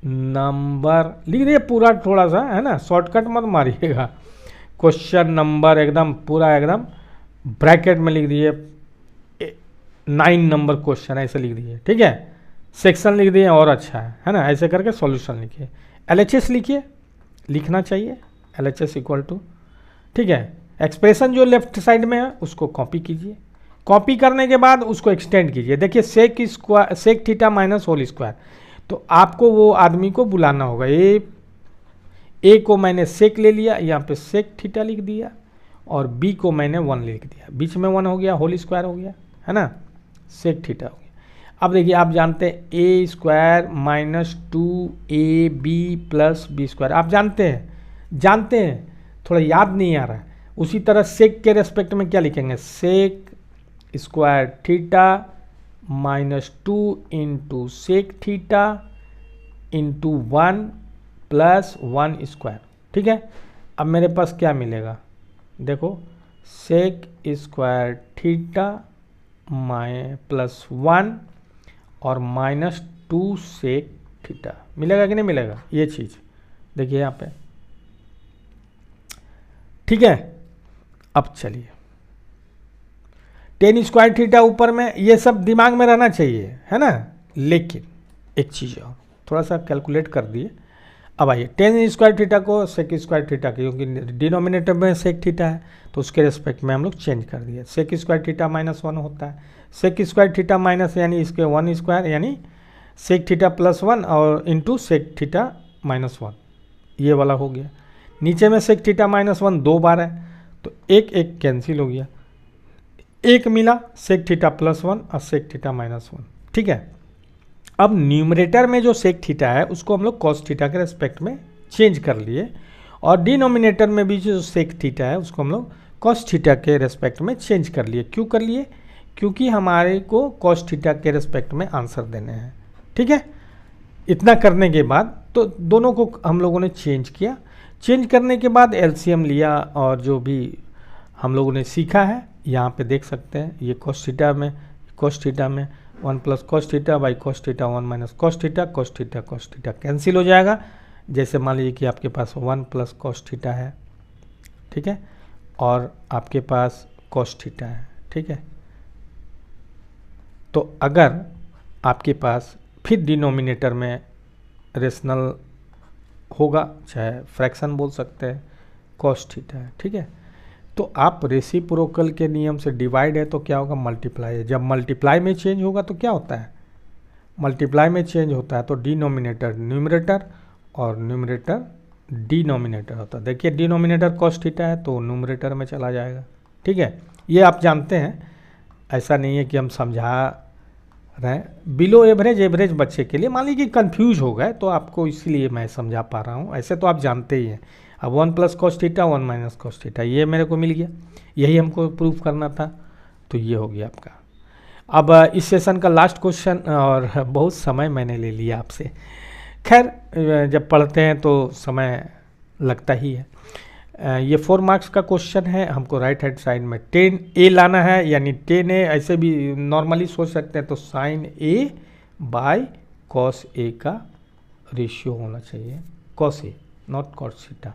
नंबर लिख दिए पूरा, थोड़ा सा, है ना, शॉर्टकट मत मारिएगा। क्वेश्चन नंबर एकदम पूरा एकदम ब्रैकेट में लिख दिए, 9 नंबर क्वेश्चन ऐसे लिख दिए, ठीक है। सेक्शन लिख दिए और अच्छा है ना, ऐसे करके सॉल्यूशन लिखिए। LHS लिखिए, लिखना चाहिए LHS इक्वल टू, ठीक है, एक्सप्रेशन जो लेफ्ट साइड में है उसको कॉपी कीजिए, कॉपी करने के बाद उसको एक्सटेंड कीजिए। देखिए sec theta minus whole square, तो आपको वो आदमी को बुलाना होगा। ए को मैंने सेक ले लिया, यहाँ पे सेक थीटा लिख दिया, और बी को मैंने 1 लिख दिया, बीच में 1 हो गया, होल स्क्वायर हो गया, है ना, सेक थीटा हो गया। अब देखिए आप जानते हैं A square minus 2ab plus B square, आप जानते हैं, थोड़ा याद नहीं आ रहा है। उसी तरह सेक के रेस्पेक्ट में क्या लिखेंगे, sec square theta minus 2 into sec theta into 1 plus 1 square, ठीक है। अब मेरे पास क्या मिलेगा, देखो सेक स्क्वायर थीटा प्लस 1 और माइनस 2 सेक थीटा, मिलेगा कि नहीं मिलेगा, ये चीज़ देखिए यहाँ पे, ठीक है। अब चलिए टेन स्क्वायर थीटा ऊपर में, ये सब दिमाग में रहना चाहिए, है ना। लेकिन एक चीज़ और थोड़ा सा कैलकुलेट कर दिए। अब आइए टेन स्क्वायर थीटा को सेक स्क्वायर थीटा की, क्योंकि डिनोमिनेटर में सेक थीटा है तो उसके रेस्पेक्ट में हम लोग चेंज कर दिए। सेक स्क्वायर थीटा माइनस 1 होता है, सेक स्क्वायर थीटा माइनस यानी इसके 1 स्क्वायर यानी सेक थीटा प्लस 1 और इंटू सेक थीटा माइनस 1, ये वाला हो गया। नीचे में सेक थीटा माइनस 1 2 बार है तो एक कैंसिल हो गया, एक मिला सेक थीटा प्लस 1 और सेक थीटा माइनस 1, ठीक है। अब न्यूमरेटर में जो सेक थीटा है उसको हम लोग कॉस थीटा के रेस्पेक्ट में चेंज कर लिए, और डिनोमिनेटर में भी जो सेक थीटा है उसको हम लोग कॉस थीटा के रेस्पेक्ट में चेंज कर लिए। क्यों कर लिए, क्योंकि हमारे को कॉस थीटा के रिस्पेक्ट में आंसर देने हैं। ठीक है, इतना करने के बाद तो दोनों को हम लोगों ने चेंज किया। चेंज करने के बाद एलसीएम लिया और जो भी हम लोगों ने सीखा है यहाँ पे देख सकते हैं। ये कॉस थीटा में 1 plus cos theta by cos theta 1 minus cos theta cancel हो जाएगा। जैसे मान लीजिए कि आपके पास 1 प्लस कॉस थीटा है, ठीक है, और आपके पास कॉस थीटा है, ठीक है। तो अगर आपके पास फिर डिनोमिनेटर में रेशनल होगा, चाहे फ्रैक्शन बोल सकते हैं, कॉस थीटा है, ठीक है। तो आप रेसिप्रोकल के नियम से डिवाइड है तो क्या होगा, मल्टीप्लाई है। जब मल्टीप्लाई में चेंज होगा तो क्या होता है, मल्टीप्लाई में चेंज होता है तो डिनोमिनेटर न्यूमरेटर और न्यूमरेटर डिनोमिनेटर होता है। देखिए डिनोमिनेटर कॉस थीटा है तो न्यूमरेटर में चला जाएगा, ठीक है। ये आप जानते हैं, ऐसा नहीं है कि हम समझा रहे हैं। बिलो एवरेज बच्चे के लिए मान लीजिए कंफ्यूज हो गए तो आपको इसलिए मैं समझा पा रहा हूँ, ऐसे तो आप जानते ही हैं। अब 1 plus cos theta 1 minus cos theta ये मेरे को मिल गया, यही हमको प्रूफ करना था, तो ये हो गया आपका। अब इस सेशन का लास्ट क्वेश्चन, और बहुत समय मैंने ले लिया आपसे, खैर जब पढ़ते हैं तो समय लगता ही है। ये 4 मार्क्स का क्वेश्चन है, हमको राइट हैंड साइड में 10A लाना है, यानी 10A ऐसे भी नॉर्मली सोच सकते हैं तो sine A by cos A का रेशियो होना चाहिए, cos A not cos theta.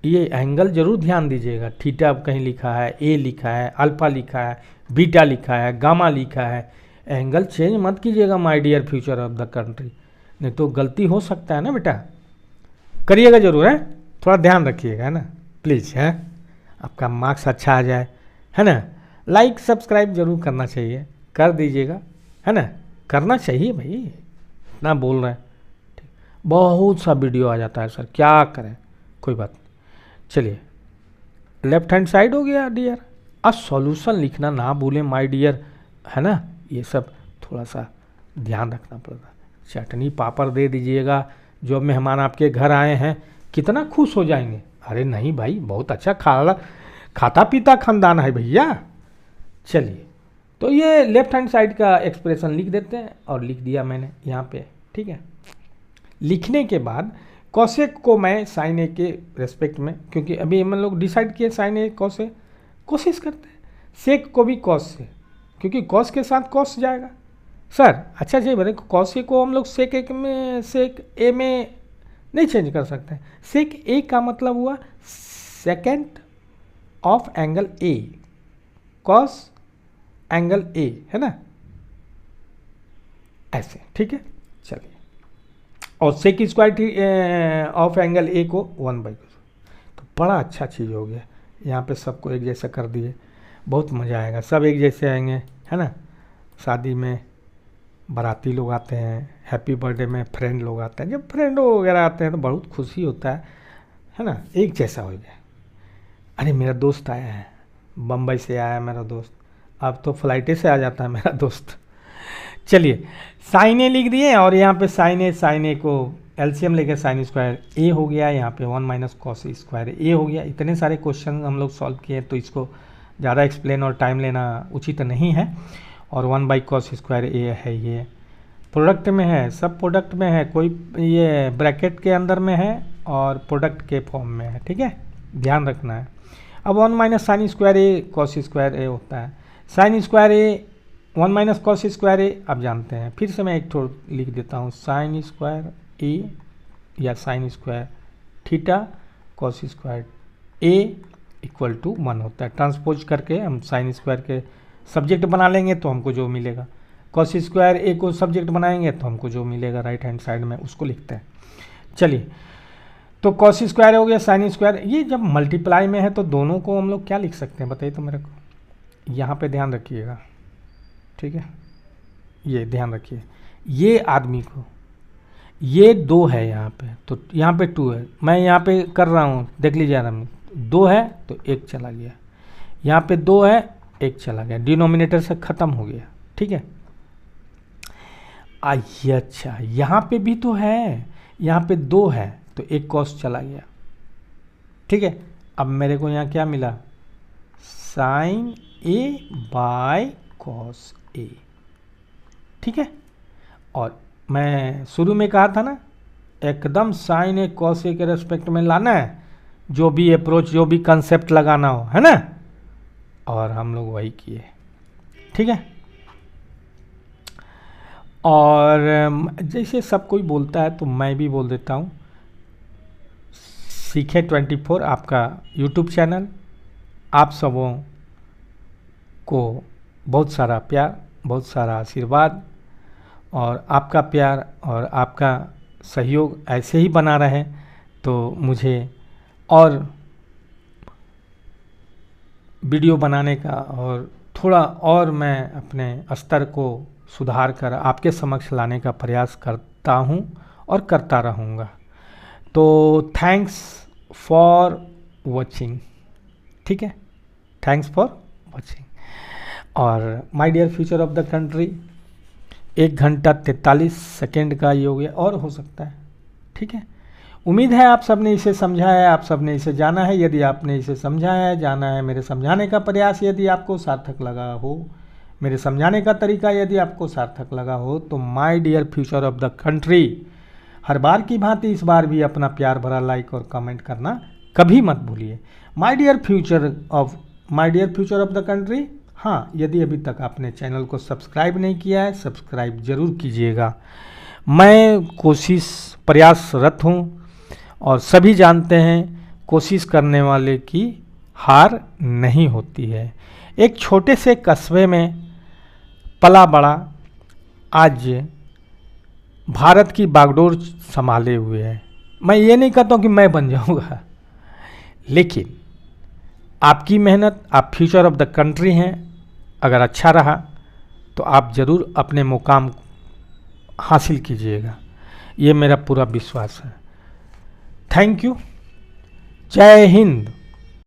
ये एंगल जरूर ध्यान दीजिएगा, थीटा कहीं लिखा है, A लिखा है, अल्फा लिखा है, बीटा लिखा है, गामा लिखा है। एंगल चेंज मत कीजिएगा my dear future of the country, नहीं तो गलती हो सकता है ना बेटा, करिएगा जरूर है, थोड़ा ध्यान रखिएगा, है ना प्लीज़, है आपका मार्क्स अच्छा आ जाए, है ना। लाइक सब्सक्राइब जरूर करना चाहिए, कर दीजिएगा, है ना, करना चाहिए भाई, इतना बोल रहे हैं। बहुत सा वीडियो आ जाता है सर, क्या करें, कोई बात नहीं। चलिए लेफ्ट हैंड साइड हो गया डियर। अब सॉल्यूशन लिखना ना भूलें माय डियर, है ना, ये सब थोड़ा सा ध्यान रखना पड़ता है। चटनी पापड़ दे दीजिएगा, जो मेहमान आपके घर आए हैं कितना खुश हो जाएंगे, अरे नहीं भाई बहुत अच्छा खाता पीता खानदान है भैया। चलिए तो ये लेफ्ट हैंड साइड का एक्सप्रेशन लिख देते हैं, और लिख दिया मैंने यहाँ पे, ठीक है। लिखने के बाद कॉसेक को मैं साइन ए के रेस्पेक्ट में, क्योंकि अभी हम लोग डिसाइड किए साइन ए कॉस ए, कोशिश करते हैं सेक को भी कॉस से, क्योंकि कॉस के साथ कॉस जाएगा सर। अच्छा जी बोले कॉस ए को हम लोग सेक ए में, सेक ए में नहीं चेंज कर सकते। सेक ए का मतलब हुआ second of angle A, cos angle A, है ना, ऐसे, ठीक है। चलिए, और sec square of angle A को 1/2, तो बड़ा अच्छा चीज़ हो गया। यहाँ पे सबको एक जैसा कर दिए, बहुत मज़ा आएगा, सब एक जैसे आएंगे, है ना। शादी में बाराती लोग आते हैं, हैप्पी बर्थडे में फ्रेंड लोग आते हैं, जब फ्रेंड वगैरह आते हैं तो बहुत खुशी होता है ना, एक जैसा हो गया। अरे मेरा दोस्त आया है, बम्बई से आया है मेरा दोस्त, अब तो फ्लाइटे से आ जाता है मेरा दोस्त। चलिए साइन ए लिख दिए, और यहाँ पे साइन ए को एलसीएम लेकर साइन स्क्वायर ए हो गया, यहाँ पे 1 माइनस कॉस स्क्वायर ए हो गया। इतने सारे क्वेश्चन हम लोग सॉल्व किए, तो इसको ज़्यादा एक्सप्लेन और टाइम लेना उचित नहीं है। और 1 कॉस स्क्वायर ए है, ये प्रोडक्ट में है, सब प्रोडक्ट में है, कोई ये ब्रैकेट के अंदर में है और प्रोडक्ट के फॉर्म में है, ठीक है, ध्यान रखना है। अब 1 माइनस साइन स्क्वायर ए कॉस स्क्वायर ए होता है, साइन स्क्वायर ए 1 माइनस कॉस स्क्वायर ए आप जानते हैं। फिर से मैं एक थोड़ा लिख देता हूँ, साइन स्क्वायर ए या sine square theta cos square A equal to 1 होता है। ट्रांसपोज करके हम साइन स्क्वायर के सब्जेक्ट बना लेंगे तो हमको जो मिलेगा, कॉस स्क्वायर ए को सब्जेक्ट बनाएंगे तो हमको जो मिलेगा राइट हैंड साइड में उसको लिखते हैं। चलिए तो कॉस स्क्वायर हो गया, साइन स्क्वायर, ये जब मल्टीप्लाई में है तो दोनों को हम लोग क्या लिख सकते हैं बताइए तो मेरे को, यहाँ पे ध्यान रखिएगा, ठीक है, ये ध्यान रखिए, ये आदमी को ये 2 है यहाँ पे, तो यहाँ पे 2 है, मैं यहाँ पे कर रहा हूँ, देख लीजिए आदमी 2 है तो 1 चला गया, यहाँ पे 2 है 1 चला गया, डिनोमिनेटर से ख़त्म हो गया, ठीक है। आइए अच्छा यहाँ पे भी तो है, यहाँ पे 2 है तो 1 कॉस चला गया, ठीक है। अब मेरे को यहाँ क्या मिला, sign A by cos A. ठीक है, और मैं शुरू में कहा था ना, एकदम साइन ए कॉस ए के रेस्पेक्ट में लाना है, जो भी अप्रोच, जो भी कंसेप्ट लगाना हो, है ना, और हम लोग वही किए। ठीक है, और जैसे सब कोई बोलता है तो मैं भी बोल देता हूँ, सीखे 24 आपका यूट्यूब चैनल, आप सबों को बहुत सारा प्यार, बहुत सारा आशीर्वाद, और आपका प्यार और आपका सहयोग ऐसे ही बना रहे तो मुझे और वीडियो बनाने का और थोड़ा और मैं अपने स्तर को सुधार कर आपके समक्ष लाने का प्रयास करता हूँ और करता रहूँगा। तो थैंक्स फॉर वॉचिंग। ठीक है, थैंक्स फॉर वॉचिंग। और my dear future of the country, 1 घंटा 43 सेकेंड का ये हो गया, और हो सकता है। ठीक है, उम्मीद है आप सबने इसे समझा है, आप सबने इसे जाना है। यदि आपने इसे समझा है, जाना है, मेरे समझाने का प्रयास यदि आपको सार्थक लगा हो, मेरे समझाने का तरीका यदि आपको सार्थक लगा हो, तो my dear future of the country, हर बार की भांति इस बार भी अपना प्यार भरा लाइक और कमेंट करना कभी मत भूलिए। My dear future of the country, हाँ, यदि अभी तक आपने चैनल को सब्सक्राइब नहीं किया है, सब्सक्राइब जरूर कीजिएगा। मैं प्रयासरत हूँ, और सभी जानते हैं कोशिश करने वाले की हार नहीं होती है। एक छोटे से कस्बे में पला बड़ा आज भारत की बागडोर संभाले हुए है। मैं ये नहीं कहता हूँ कि मैं बन जाऊँगा, लेकिन आपकी मेहनत, आप फ्यूचर ऑफ द कंट्री हैं, अगर अच्छा रहा तो आप ज़रूर अपने मुकाम हासिल कीजिएगा, ये मेरा पूरा विश्वास है। थैंक यू, जय हिंद।